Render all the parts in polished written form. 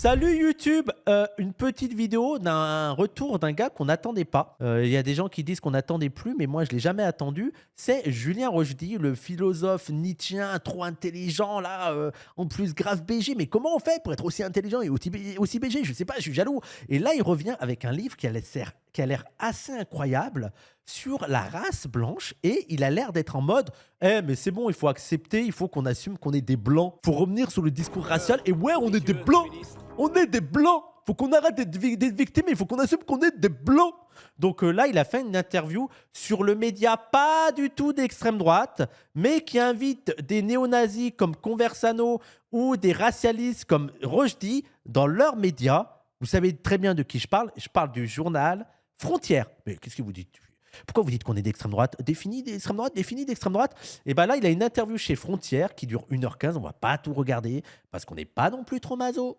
Salut YouTube, une petite vidéo d'un retour d'un gars qu'on n'attendait pas. Il y a des gens qui disent qu'on n'attendait plus, mais moi je l'ai jamais attendu. C'est Julien Rochdy, le philosophe nietzschéen trop intelligent là, en plus grave BG. Mais comment on fait pour être aussi intelligent et aussi BG? Je sais pas, je suis jaloux. Et là il revient avec un livre qui a l'air assez incroyable sur la race blanche et il a l'air d'être en mode mais c'est bon, il faut accepter, il faut qu'on assume qu'on est des blancs. Faut revenir sur le discours racial et ouais, on est des blancs. On est des blancs. Faut qu'on arrête d'être victime, il faut qu'on assume qu'on est des blancs. Donc là, il a fait une interview sur le média pas du tout d'extrême droite, mais qui invite des néo-nazis comme Conversano ou des racialistes comme Rochdy dans leurs médias. Vous savez très bien de qui je parle. Je parle du journal Frontières. Mais qu'est-ce que vous dites? Pourquoi vous dites qu'on est d'extrême droite? Défini d'extrême droite, défini d'extrême droite. Et bien là, il a une interview chez Frontières qui dure 1h15. On ne va pas tout regarder parce qu'on n'est pas non plus trop maso.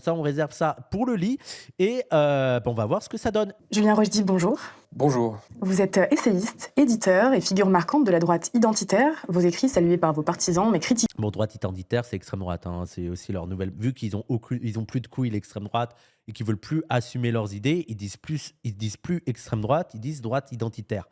Ça, on réserve ça pour le lit. Et on va voir ce que ça donne. Julien Rochdy, bonjour. Bonjour. Vous êtes essayiste, éditeur et figure marquante de la droite identitaire. Vos écrits salués par vos partisans, mais critiqués. Bon, droite identitaire, c'est extrême droite. Hein. C'est aussi leur nouvelle. Vu qu'ils ont plus de couilles, l'extrême droite, et qu'ils veulent plus assumer leurs idées, ils disent plus extrême droite, ils disent droite identitaire.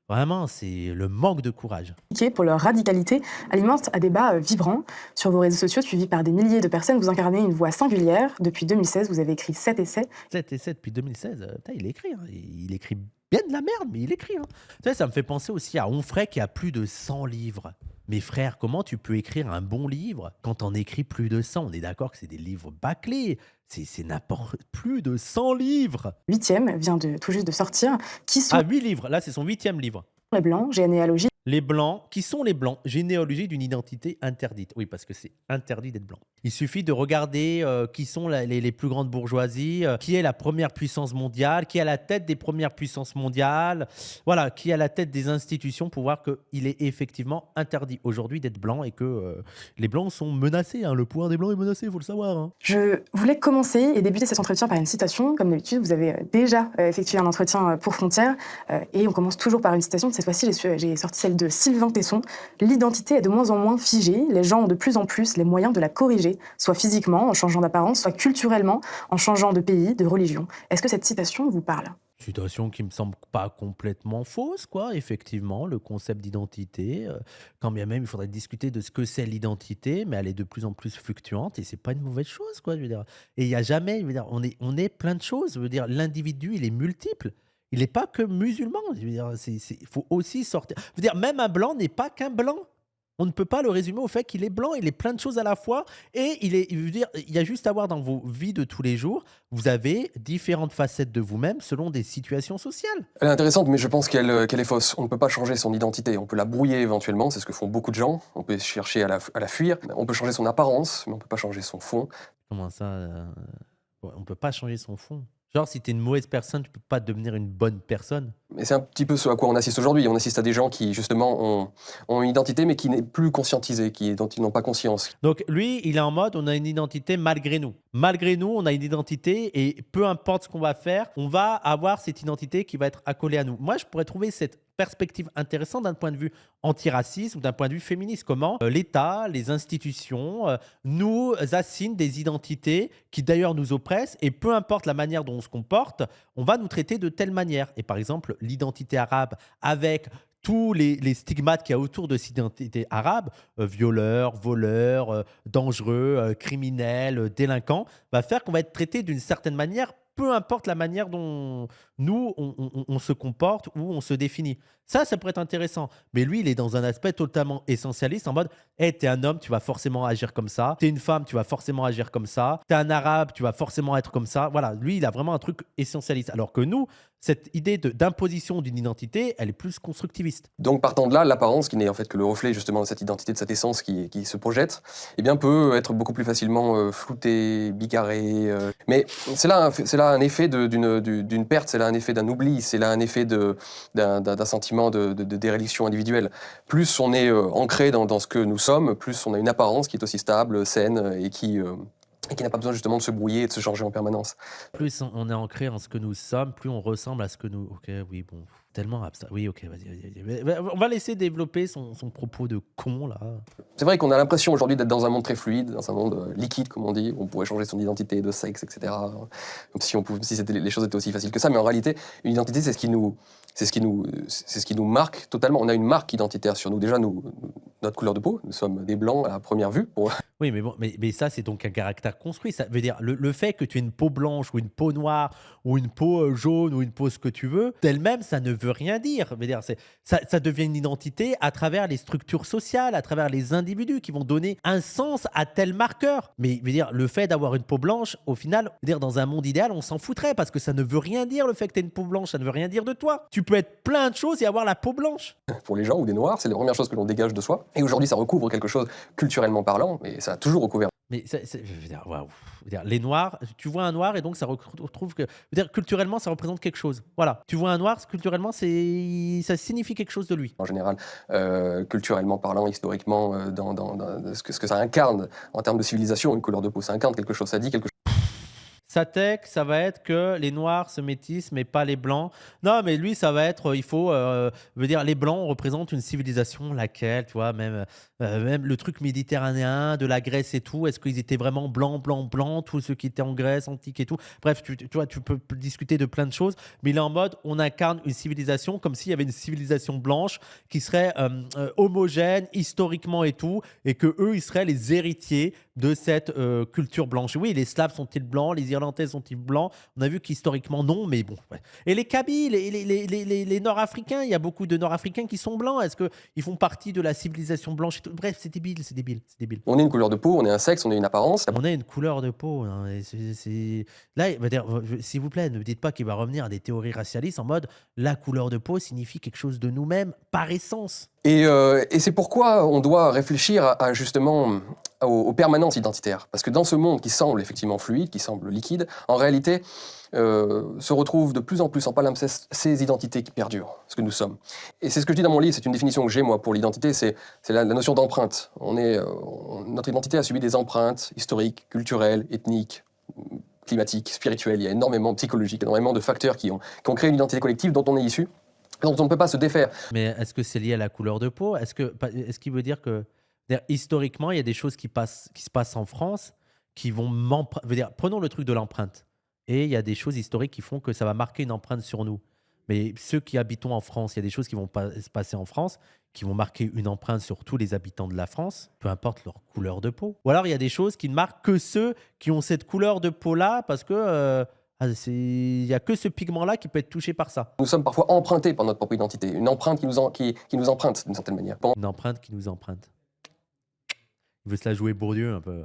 Vraiment, c'est le manque de courage. Pour leur radicalité, alimente un débat vibrant. Sur vos réseaux sociaux, suivis par des milliers de personnes, vous incarnez une voix singulière. Depuis 2016, vous avez écrit 7 essais. 7 essais depuis 2016, il écrit. Hein. Il écrit bien de la merde, mais il écrit. Hein. Tu sais, ça me fait penser aussi à Onfray qui a plus de 100 livres. Mais frère, comment tu peux écrire un bon livre quand t'en écris plus de 100? On est d'accord que c'est des livres bâclés. C'est n'importe plus de 100 livres. 8e vient tout juste de sortir. Qui sont 8 livres. Là, c'est son 8e livre. les Blancs, généalogie. Les Blancs. Qui sont les Blancs? Généalogie d'une identité interdite. Oui, parce que c'est interdit d'être blanc. Il suffit de regarder qui sont les plus grandes bourgeoisies, qui est la première puissance mondiale, qui est à la tête des premières puissances mondiales, voilà, qui est à la tête des institutions pour voir qu'il est effectivement interdit aujourd'hui d'être blanc et que les Blancs sont menacés. Hein. Le pouvoir des Blancs est menacé, il faut le savoir. Hein. Je voulais commencer et débuter cet entretien par une citation. Comme d'habitude, vous avez déjà effectué un entretien pour Frontières et on commence toujours par une citation. Cette fois-ci, j'ai sorti celle de Sylvain Tesson. L'identité est de moins en moins figée. Les gens ont de plus en plus les moyens de la corriger, soit physiquement, en changeant d'apparence, soit culturellement, en changeant de pays, de religion. Est-ce que cette citation vous parle? Citation qui me semble pas complètement fausse, quoi. Effectivement, le concept d'identité, quand bien même il faudrait discuter de ce que c'est l'identité, mais elle est de plus en plus fluctuante et c'est pas une mauvaise chose, quoi. Je veux dire. Et il y a jamais, je veux dire, on est plein de choses. Je veux dire, l'individu, il est multiple. Il n'est pas que musulman. Je veux dire, il faut aussi sortir. Je veux dire, même un blanc n'est pas qu'un blanc. On ne peut pas le résumer au fait qu'il est blanc, il est plein de choses à la fois et je veux dire, il y a juste à voir dans vos vies de tous les jours, vous avez différentes facettes de vous-même selon des situations sociales. Elle est intéressante, mais je pense qu'elle est fausse. On ne peut pas changer son identité. On peut la brouiller éventuellement, c'est ce que font beaucoup de gens. On peut chercher à la fuir. On peut changer son apparence, mais on ne peut pas changer son fond. Comment ça on ne peut pas changer son fond? Genre, si tu es une mauvaise personne, tu peux pas devenir une bonne personne. Mais c'est un petit peu ce à quoi on assiste aujourd'hui. On assiste à des gens qui, justement, ont une identité, mais qui n'est plus conscientisée, dont ils n'ont pas conscience. Donc, lui, il est en mode, on a une identité malgré nous. Malgré nous, on a une identité et peu importe ce qu'on va faire, on va avoir cette identité qui va être accolée à nous. Moi, je pourrais trouver cette perspective intéressante d'un point de vue antiraciste ou d'un point de vue féministe. Comment l'État, les institutions nous assignent des identités qui d'ailleurs nous oppressent et peu importe la manière dont on se comporte, on va nous traiter de telle manière. Et par exemple, l'identité arabe avec tous les stigmates qu'il y a autour de cette identité arabe, violeur, voleur, dangereux, criminel, délinquant, va faire qu'on va être traité d'une certaine manière, peu importe la manière dont nous, on se comporte ou on se définit. Ça pourrait être intéressant. Mais lui, il est dans un aspect totalement essentialiste en mode hey, t'es un homme, tu vas forcément agir comme ça. T'es une femme, tu vas forcément agir comme ça. T'es un arabe, tu vas forcément être comme ça. Voilà, lui, il a vraiment un truc essentialiste. Alors que nous, cette idée d'imposition d'une identité, elle est plus constructiviste. Donc, partant de là, l'apparence, qui n'est en fait que le reflet justement de cette identité, de cette essence qui se projette, eh bien, peut être beaucoup plus facilement floutée, bigarrée. Mais c'est là un effet d'une perte, c'est là un effet d'un oubli, c'est là un effet d'un sentiment de déréliction individuelle. Plus on est ancré dans ce que nous sommes, plus on a une apparence qui est aussi stable, saine et qui n'a pas besoin justement de se brouiller et de se changer en permanence. Plus on est ancré en ce que nous sommes, plus on ressemble à ce que nous... Ok, oui, bon... Tellement abstrait. Oui, ok, vas-y. On va laisser développer son propos de con, là. C'est vrai qu'on a l'impression aujourd'hui d'être dans un monde très fluide, dans un monde liquide, comme on dit, où on pourrait changer son identité de sexe, etc. Comme si, les choses étaient aussi faciles que ça. Mais en réalité, une identité, c'est ce qui nous marque totalement. On a une marque identitaire sur nous. Déjà, notre couleur de peau, nous sommes des blancs à première vue. Oui, mais bon, mais ça, c'est donc un caractère construit. Ça veut dire le fait que tu aies une peau blanche ou une peau noire ou une peau jaune ou une peau ce que tu veux, d'elle-même, ça ne veut rien dire. Veut dire ça devient une identité à travers les structures sociales, à travers les individus qui vont donner un sens à tel marqueur. Mais veut dire le fait d'avoir une peau blanche, au final, veut dire dans un monde idéal, on s'en foutrait parce que ça ne veut rien dire le fait que tu aies une peau blanche, ça ne veut rien dire de toi. Tu peux être plein de choses et avoir la peau blanche. Pour les gens ou des noirs, c'est la première chose que l'on dégage de soi. Et aujourd'hui, ça recouvre quelque chose culturellement parlant, mais ça a toujours recouvert. Mais je veux dire, waouh. Je veux dire, les noirs, tu vois un noir et donc ça retrouve que, je veux dire, culturellement, ça représente quelque chose. Voilà, tu vois un noir, culturellement, ça signifie quelque chose de lui. En général, culturellement parlant, historiquement, dans ce que ça incarne en termes de civilisation, une couleur de peau, ça incarne quelque chose, ça dit quelque chose. Sa tech, ça va être que les noirs se métissent, mais pas les blancs. Non, mais lui, ça va être, veut dire, les blancs représentent une civilisation, laquelle, tu vois, même le truc méditerranéen, de la Grèce et tout. Est-ce qu'ils étaient vraiment blancs, tous ceux qui étaient en Grèce antique et tout. Bref, tu vois, tu peux discuter de plein de choses, mais il est en mode, on incarne une civilisation comme s'il y avait une civilisation blanche qui serait homogène historiquement et tout, et que eux, ils seraient les héritiers de cette culture blanche. Oui, les Slaves sont-ils blancs, les Irlandais sont-ils blancs? On a vu qu'historiquement non, mais bon. Ouais. Et les Kabyles, les Nord-Africains, il y a beaucoup de Nord-Africains qui sont blancs. Est-ce qu'ils font partie de la civilisation blanche et tout? Bref, c'est débile. On est une couleur de peau, on est un sexe, on est une apparence. On a une couleur de peau. Hein, là, s'il vous plaît, ne me dites pas qu'il va revenir à des théories racialistes en mode la couleur de peau signifie quelque chose de nous-mêmes par essence. Et c'est pourquoi on doit réfléchir justement aux permanences identitaires. Parce que dans ce monde qui semble effectivement fluide, qui semble liquide, en réalité, se retrouvent de plus en plus en palimpseste ces identités qui perdurent, ce que nous sommes. Et c'est ce que je dis dans mon livre, c'est une définition que j'ai moi pour l'identité, c'est la notion d'empreinte. Notre identité a subi des empreintes historiques, culturelles, ethniques, climatiques, spirituelles. Il y a énormément psychologiques, énormément de facteurs qui ont créé une identité collective dont on est issu, dont on ne peut pas se défaire. Mais est-ce que c'est lié à la couleur de peau? Est-ce qu'il veut dire que historiquement, il y a des choses qui se passent en France qui vont prenons le truc de l'empreinte. Et il y a des choses historiques qui font que ça va marquer une empreinte sur nous. Mais ceux qui habitons en France, il y a des choses qui vont se passer en France qui vont marquer une empreinte sur tous les habitants de la France, peu importe leur couleur de peau. Ou alors il y a des choses qui ne marquent que ceux qui ont cette couleur de peau-là parce que il n'y a que ce pigment-là qui peut être touché par ça. Nous sommes parfois empruntés par notre propre identité, une empreinte qui nous emprunte d'une certaine manière. Une empreinte qui nous emprunte. Il veut se la jouer Bourdieu un peu.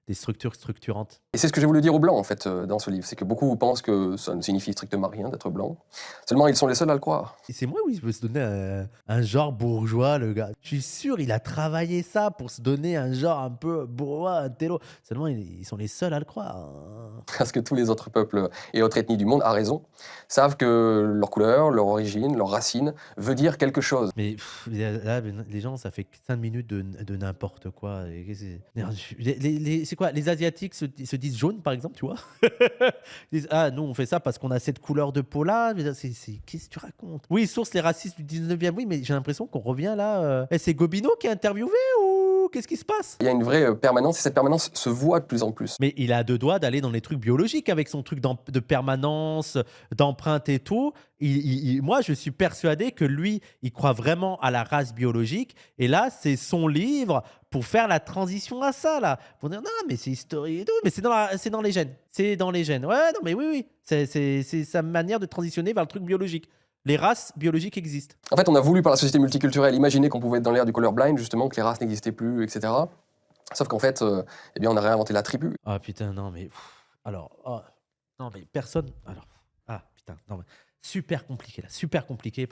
Des structures structurantes. Et c'est ce que j'ai voulu dire aux Blancs, en fait, dans ce livre. C'est que beaucoup pensent que ça ne signifie strictement rien d'être blanc. Seulement, ils sont les seuls à le croire. Et c'est moi où il veut se donner un genre bourgeois, le gars. Je suis sûr, il a travaillé ça pour se donner un genre un peu bourgeois, un télo. Seulement, ils sont les seuls à le croire. Parce que tous les autres peuples et autres ethnies du monde, à raison, savent que leur couleur, leur origine, leur racine veut dire quelque chose. Mais là, les gens, ça fait 5 minutes de n'importe quoi. C'est quoi? Les Asiatiques se disent jaunes, par exemple, tu vois? Ils disent, ah, nous, on fait ça parce qu'on a cette couleur de peau-là. Qu'est-ce que tu racontes? Oui, source les racistes du 19e. Oui, mais j'ai l'impression qu'on revient là. C'est Gobineau qui est interviewé ou qu'est-ce qui se passe? Il y a une vraie permanence et cette permanence se voit de plus en plus. Mais il a 2 doigts d'aller dans les trucs biologiques avec son truc de permanence, d'empreinte et tout. Moi, je suis persuadé que lui, il croit vraiment à la race biologique. Et là, c'est son livre pour faire la transition à ça, là. Pour dire, non, mais c'est historique et tout. Mais c'est dans les gènes. C'est dans les gènes. Ouais, non, mais oui. C'est sa manière de transitionner vers le truc biologique. Les races biologiques existent. En fait, on a voulu, par la société multiculturelle, imaginer qu'on pouvait être dans l'ère du colorblind, justement, que les races n'existaient plus, etc. Sauf qu'en fait, eh bien, on a réinventé la tribu. Ah, putain, non, mais... Alors, non, mais personne... Alors, putain, non, mais... Super compliqué, là. Super compliqué,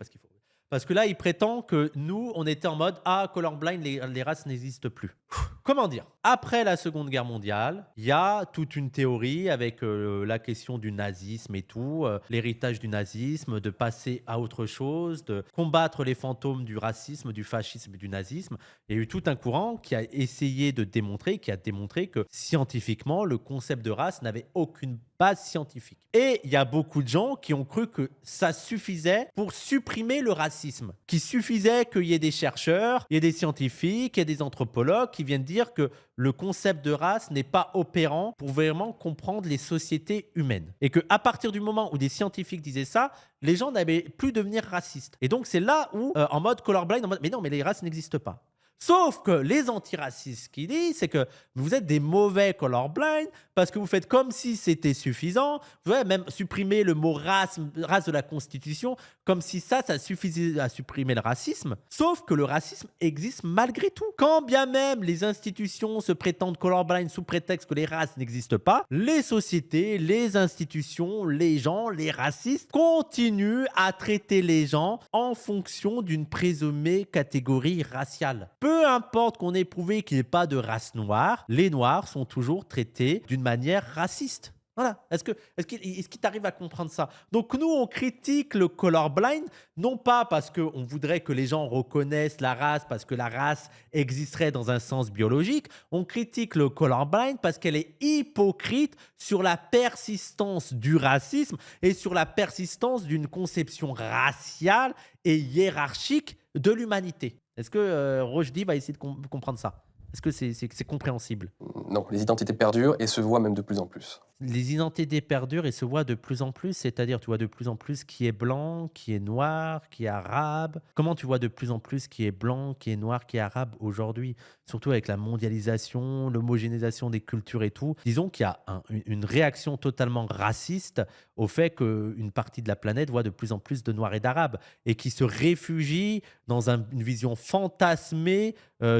parce que là, il prétend que nous, on était en mode « Ah, colorblind, les races n'existent plus. » Comment dire? Après la Seconde Guerre mondiale, il y a toute une théorie avec la question du nazisme et tout, l'héritage du nazisme, de passer à autre chose, de combattre les fantômes du racisme, du fascisme et du nazisme. Il y a eu tout un courant qui a essayé de démontrer, qui a démontré que scientifiquement, le concept de race n'avait aucune base scientifique. Et il y a beaucoup de gens qui ont cru que ça suffisait pour supprimer le racisme, qu'il suffisait qu'il y ait des chercheurs, il y ait des scientifiques, il y ait des anthropologues qui viennent dire que le concept de race n'est pas opérant pour vraiment comprendre les sociétés humaines. Et qu'à partir du moment où des scientifiques disaient ça, les gens n'avaient plus devenir racistes. Et donc c'est là où, en mode colorblind, en mode, mais non, mais les races n'existent pas. Sauf que les antiracistes, ce qu'ils disent, c'est que vous êtes des mauvais colorblind parce que vous faites comme si c'était suffisant. Vous avez même supprimé le mot race de la Constitution, comme si ça suffisait à supprimer le racisme. Sauf que le racisme existe malgré tout. Quand bien même les institutions se prétendent colorblind sous prétexte que les races n'existent pas, les sociétés, les institutions, les gens, les racistes continuent à traiter les gens en fonction d'une présumée catégorie raciale. Peu importe qu'on ait prouvé qu'il n'y ait pas de race noire, les noirs sont toujours traités d'une manière raciste. Voilà. Est-ce qu'il t'arrive à comprendre ça? Donc nous, on critique le colorblind, non pas parce qu'on voudrait que les gens reconnaissent la race, parce que la race existerait dans un sens biologique. On critique le colorblind parce qu'elle est hypocrite sur la persistance du racisme et sur la persistance d'une conception raciale et hiérarchique de l'humanité. Est-ce que Rochdi va essayer de comprendre ça? Est-ce que c'est compréhensible? Non, les identités perdurent et se voient même de plus en plus. Les identités perdurent et se voient de plus en plus, c'est-à-dire tu vois de plus en plus qui est blanc, qui est noir, qui est arabe. Comment tu vois de plus en plus qui est blanc, qui est noir, qui est arabe aujourd'hui? Surtout avec la mondialisation, l'homogénéisation des cultures et tout. Disons qu'il y a une réaction totalement raciste au fait qu'une partie de la planète voit de plus en plus de noirs et d'arabes et qui se réfugie dans une vision fantasmée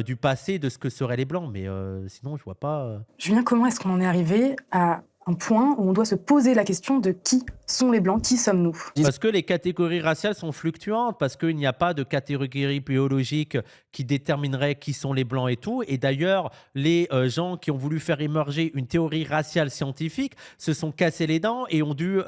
du passé de ce que seraient les blancs. Mais sinon, je vois pas... Julien, comment est-ce qu'on en est arrivé à un point où on doit se poser la question de qui sont les Blancs, qui sommes-nous? Parce que les catégories raciales sont fluctuantes, parce qu'il n'y a pas de catégorie biologique qui déterminerait qui sont les Blancs et tout. Et d'ailleurs, les gens qui ont voulu faire émerger une théorie raciale scientifique se sont cassés les dents et ont dû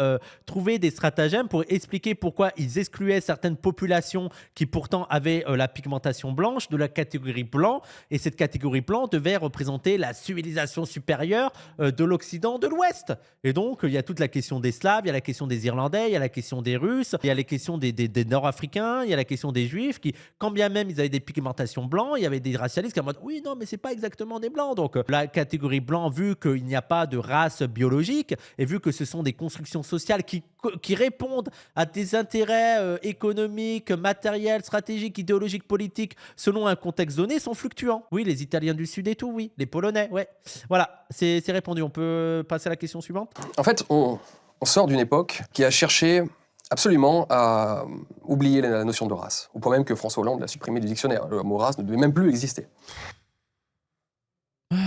trouver des stratagèmes pour expliquer pourquoi ils excluaient certaines populations qui pourtant avaient la pigmentation blanche de la catégorie blanc. Et cette catégorie blanc devait représenter la civilisation supérieure de l'Occident, de l'Ouest. Et donc, il y a toute la question des Slaves, il y a la question des Irlandais, il y a la question des Russes, il y a les questions des Nord-Africains, il y a la question des Juifs qui, quand bien même ils avaient des pigmentations blancs, il y avait des racialistes qui en mode oui, non, mais c'est pas exactement des blancs. Donc, la catégorie blanc, vu qu'il n'y a pas de race biologique et vu que ce sont des constructions sociales qui répondent à des intérêts économiques, matériels, stratégiques, idéologiques, politiques, selon un contexte donné, sont fluctuants. Oui, les Italiens du Sud et tout, oui. Les Polonais, ouais. Voilà, c'est répondu. On peut passer à la question suivante? En fait, on sort d'une époque qui a cherché absolument à oublier la notion de race, au point même que François Hollande l'a supprimé du dictionnaire. Le mot race ne devait même plus exister. Ouais.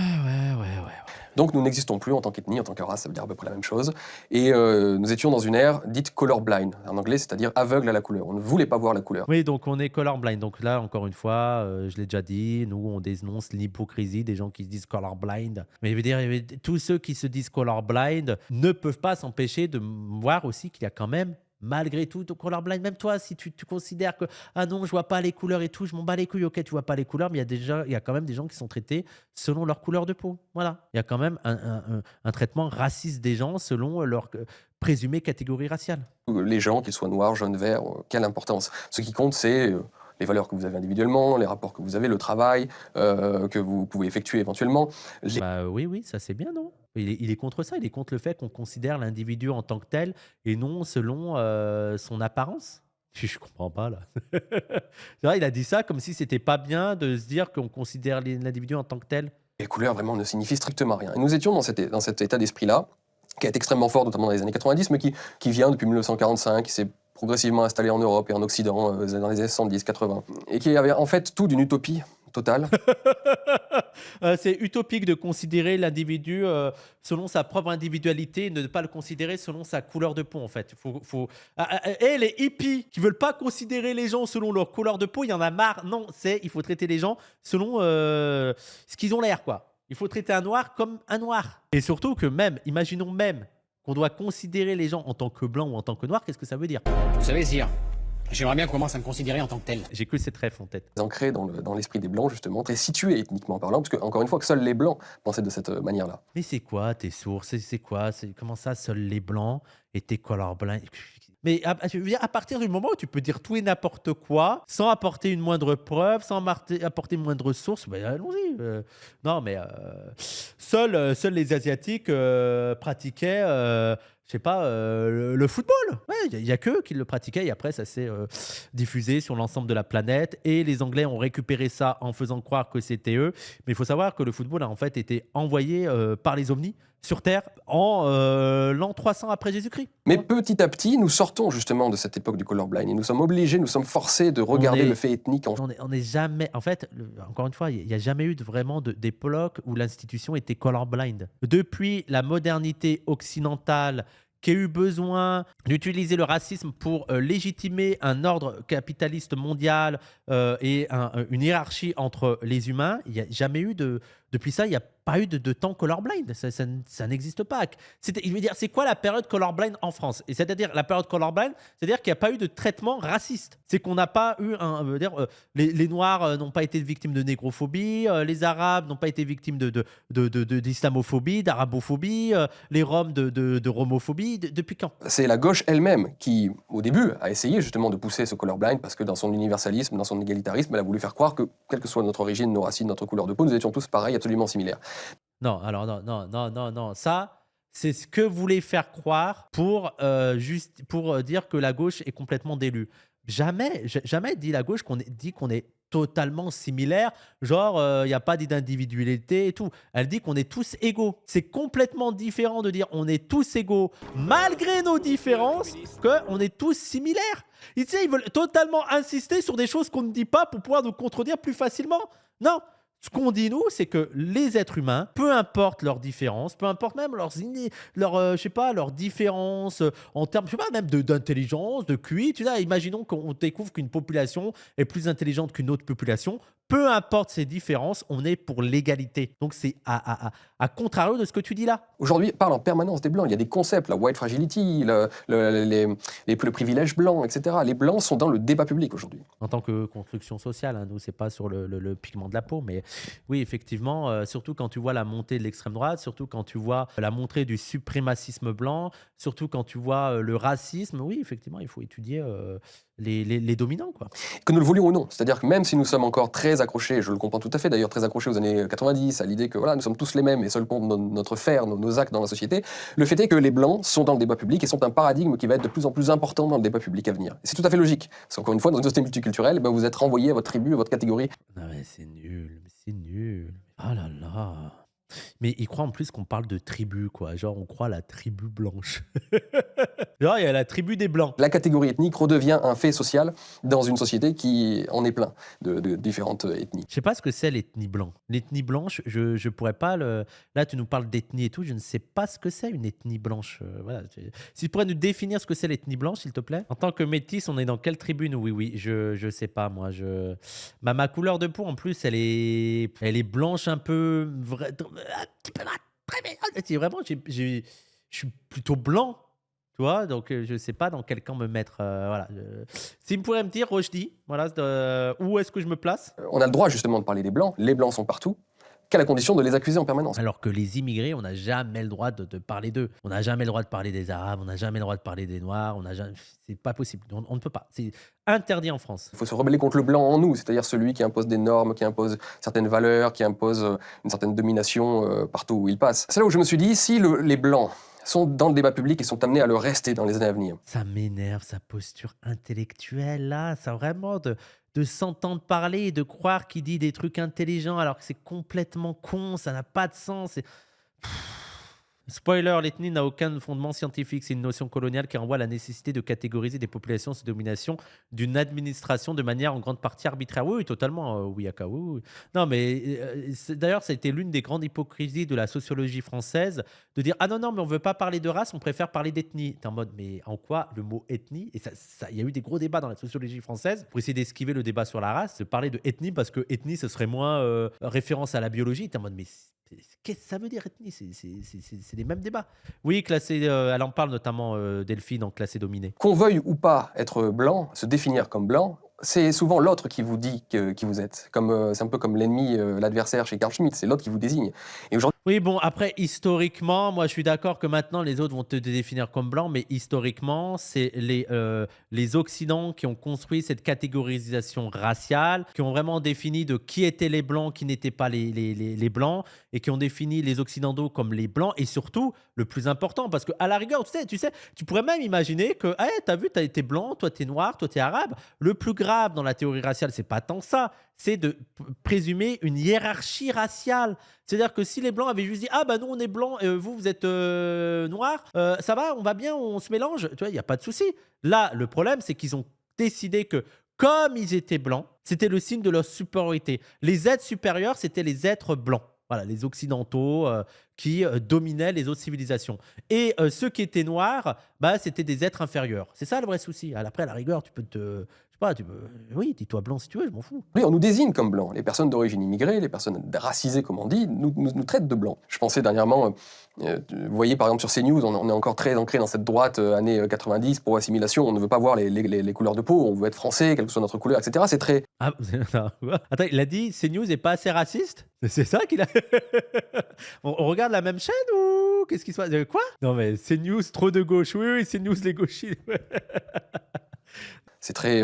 Donc nous n'existons plus en tant qu'ethnie, en tant que race, ça veut dire à peu près la même chose. Et nous étions dans une ère dite colorblind, en anglais, c'est-à-dire aveugle à la couleur. On ne voulait pas voir la couleur. Oui, donc on est colorblind. Donc là, encore une fois, je l'ai déjà dit, nous, on dénonce l'hypocrisie des gens qui se disent colorblind. Mais je veux dire, tous ceux qui se disent colorblind ne peuvent pas s'empêcher de voir aussi qu'il y a quand même, malgré tout, colorblind, même toi, si tu considères que ah non, je vois pas les couleurs et tout, je m'en bats les couilles, ok, tu vois pas les couleurs, mais il y a quand même des gens qui sont traités selon leur couleur de peau. Voilà. Il y a quand même un traitement raciste des gens selon leur présumée catégorie raciale. Les gens, qu'ils soient noirs, jaunes, verts, quelle importance. Ce qui compte, c'est les valeurs que vous avez individuellement, les rapports que vous avez, le travail que vous pouvez effectuer éventuellement. Bah oui, ça c'est bien, non? Il est contre ça, il est contre le fait qu'on considère l'individu en tant que tel et non selon son apparence. Je comprends pas là. C'est vrai, il a dit ça comme si c'était pas bien de se dire qu'on considère l'individu en tant que tel. Les couleurs vraiment ne signifient strictement rien. Et nous étions dans cet état d'esprit-là, qui est extrêmement fort, notamment dans les années 90, mais qui vient depuis 1945, qui s'est progressivement installé en Europe et en Occident dans les années 70, 80, et qui avait en fait tout d'une utopie totale. C'est utopique de considérer l'individu selon sa propre individualité et ne pas le considérer selon sa couleur de peau, en fait. Et les hippies qui veulent pas considérer les gens selon leur couleur de peau, il y en a marre. Non, il faut traiter les gens selon ce qu'ils ont l'air, quoi. Il faut traiter un noir comme un noir. Et surtout que même, imaginons même qu'on doit considérer les gens en tant que blancs ou en tant que noirs, qu'est-ce que ça veut dire? Vous savez, sire, J'aimerais bien qu'on commence à me considérer en tant que tel. J'ai que cette rêve en tête. Ancré dans l'esprit des Blancs, justement, très situé ethniquement parlant, parce que, encore une fois, que seuls les Blancs pensaient de cette manière-là. Mais c'est quoi tes sources? C'est quoi? Comment ça, seuls les blancs et tes colorblind? Mais je veux dire, à partir du moment où tu peux dire tout et n'importe quoi, sans apporter une moindre preuve, sans apporter une moindre source, ben allons-y. Non, mais seuls les Asiatiques pratiquaient, je sais pas, le football. Ouais, il y a qu'eux qui le pratiquaient et après, ça s'est diffusé sur l'ensemble de la planète. Et les Anglais ont récupéré ça en faisant croire que c'était eux. Mais il faut savoir que le football a en fait été envoyé par les ovnis sur Terre en l'an 300 après Jésus-Christ. Mais petit à petit, nous sortons justement de cette époque du colorblind et nous sommes obligés, nous sommes forcés de regarder le fait ethnique en On n'est jamais. En fait, encore une fois, il n'y a jamais eu vraiment d'époque où l'institution était colorblind. Depuis la modernité occidentale qui a eu besoin d'utiliser le racisme pour légitimer un ordre capitaliste mondial et une hiérarchie entre les humains, il n'y a jamais eu de. Depuis ça, il n'y a pas eu de temps colorblind. Ça n'existe pas. Il veut dire, c'est quoi la période colorblind en France? Et c'est-à-dire, la période colorblind, c'est-à-dire qu'il n'y a pas eu de traitement raciste. C'est qu'on n'a pas eu les Noirs n'ont pas été victimes de négrophobie, les Arabes n'ont pas été victimes d'islamophobie, d'arabophobie, les Roms de romophobie. Depuis quand? C'est la gauche elle-même qui, au début, a essayé justement de pousser ce colorblind parce que dans son universalisme, dans son égalitarisme, elle a voulu faire croire que, quelle que soit notre origine, nos racines, notre couleur de peau, nous étions tous pareils, absolument similaires. Non, alors non. Ça, c'est ce que voulait faire croire pour dire que la gauche est complètement délue. Jamais dit la gauche dit qu'on est totalement similaires, genre il n'y a pas d'individualité et tout. Elle dit qu'on est tous égaux. C'est complètement différent de dire on est tous égaux malgré nos différences qu'on est tous similaires. Et tu sais, ils veulent totalement insister sur des choses qu'on ne dit pas pour pouvoir nous contredire plus facilement. Non. Ce qu'on dit, nous, c'est que les êtres humains, peu importe leurs différences, peu importe même je sais pas, leurs différences en termes, je sais pas, même d'intelligence, de QI, tu sais, imaginons qu'on découvre qu'une population est plus intelligente qu'une autre population, peu importe ces différences, on est pour l'égalité. Donc c'est à contrario de ce que tu dis là. Aujourd'hui, parle en permanence des Blancs. Il y a des concepts, la white fragility, les privilèges blancs, etc. Les Blancs sont dans le débat public aujourd'hui. En tant que construction sociale, hein, nous, c'est pas sur le pigment de la peau, mais oui, effectivement, surtout quand tu vois la montée de l'extrême droite, surtout quand tu vois la montée du suprémacisme blanc, surtout quand tu vois le racisme, oui, effectivement, il faut étudier les dominants, quoi. Que nous le voulions ou non. C'est-à-dire que même si nous sommes encore très accrochés, je le comprends tout à fait d'ailleurs, très accrochés aux années 90, à l'idée que voilà, nous sommes tous les mêmes et seul compte notre faire, nos actes dans la société, le fait est que les Blancs sont dans le débat public et sont un paradigme qui va être de plus en plus important dans le débat public à venir. Et c'est tout à fait logique. Parce qu'encore une fois, dans une société multiculturelle, vous êtes renvoyé à votre tribu, à votre catégorie. Non, mais c'est nul, c'est nul. Oh là là. Mais ils croient en plus qu'on parle de tribu, quoi. Genre, on croit à la tribu blanche. Genre, il y a la tribu des Blancs. La catégorie ethnique redevient un fait social dans une société qui en est plein de différentes ethnies. Je sais pas ce que c'est l'ethnie blanc. L'ethnie blanche, je pourrais pas le. Là, tu nous parles d'ethnie et tout, je ne sais pas ce que c'est une ethnie blanche. Voilà. Si tu pourrais nous définir ce que c'est l'ethnie blanche, s'il te plaît. En tant que métis, on est dans quelle tribune? Oui, je sais pas, moi. Ma couleur de peau, en plus, elle est blanche un peu. Un petit peu très bien. Vraiment, je suis plutôt blanc. Tu vois, donc je sais pas dans quel camp me mettre. Voilà. S'il me pourrait me dire, Rochdi, voilà, où est-ce que je me place? On a le droit justement de parler des Blancs. Les Blancs sont partout, qu'à la condition de les accuser en permanence. Alors que les immigrés, on n'a jamais le droit de parler d'eux. On n'a jamais le droit de parler des Arabes, on n'a jamais le droit de parler des Noirs. C'est pas possible. On ne peut pas. C'est interdit en France. Il faut se rebeller contre le blanc en nous, c'est-à-dire celui qui impose des normes, qui impose certaines valeurs, qui impose une certaine domination partout où il passe. C'est là où je me suis dit, si les Blancs sont dans le débat public et sont amenés à le rester dans les années à venir. Ça m'énerve, sa posture intellectuelle, là. Ça vraiment de s'entendre parler et de croire qu'il dit des trucs intelligents alors que c'est complètement con, ça n'a pas de sens. Spoiler, l'ethnie n'a aucun fondement scientifique. C'est une notion coloniale qui renvoie à la nécessité de catégoriser des populations sous domination d'une administration de manière en grande partie arbitraire. Oui, totalement, Wiyaka. Oui. Non, mais d'ailleurs, ça a été l'une des grandes hypocrisies de la sociologie française de dire ah non, mais on ne veut pas parler de race, on préfère parler d'ethnie. T'es en mode, mais en quoi le mot ethnie? Et il y a eu des gros débats dans la sociologie française pour essayer d'esquiver le débat sur la race, de parler de ethnie parce que ethnie, ce serait moins référence à la biologie. T'es en mode, mais Qu'est-ce que ça veut dire ethnie? C'est les mêmes débats. Oui, classé, elle en parle notamment, Delphine, en classé dominé. Qu'on veuille ou pas être blanc, se définir comme blanc, c'est souvent l'autre qui vous dit qui vous êtes. C'est un peu comme l'ennemi, l'adversaire chez Carl Schmitt, c'est l'autre qui vous désigne. Et aujourd'hui, Oui, bon, après, historiquement, moi, je suis d'accord que maintenant, les autres vont te définir comme blanc, mais historiquement, c'est les Occidents qui ont construit cette catégorisation raciale, qui ont vraiment défini de qui étaient les blancs, qui n'étaient pas les blancs, et qui ont défini les Occidentaux comme les blancs, et surtout, le plus important, parce qu'à la rigueur, tu pourrais même imaginer que, hey, t'as vu, t'as été blanc, toi, t'es noir, toi, t'es arabe. Le plus grave dans la théorie raciale, c'est pas tant ça, c'est de présumer une hiérarchie raciale. C'est-à-dire que si les blancs avaient juste dit ah bah nous on est blancs, vous êtes noirs, ça va, on va bien, on se mélange, tu vois, il y a pas de souci. Là, le problème c'est qu'ils ont décidé que comme ils étaient blancs, c'était le signe de leur supériorité. Les êtres supérieurs, c'était les êtres blancs. Voilà, les occidentaux qui dominaient les autres civilisations. Et ceux qui étaient noirs, bah, c'était des êtres inférieurs. C'est ça le vrai souci. Après, à la rigueur, tu peux je sais pas, oui, dis-toi blanc si tu veux, je m'en fous. on nous désigne comme blancs. Les personnes d'origine immigrée, les personnes racisées, comme on dit, nous traitent de blancs. Je pensais dernièrement, vous voyez par exemple sur CNews, on est encore très ancré dans cette droite années 90 pour assimilation. On ne veut pas voir les couleurs de peau, on veut être français, quelle que soit notre couleur, etc. C'est très... Ah, attends, il a dit CNews n'est pas assez raciste? C'est ça qu'il a. On regarde la même chaîne ou qu'est-ce qui se passe? Quoi? Non, mais CNews, trop de gauche. Oui, CNews, les gauchistes. C'est très,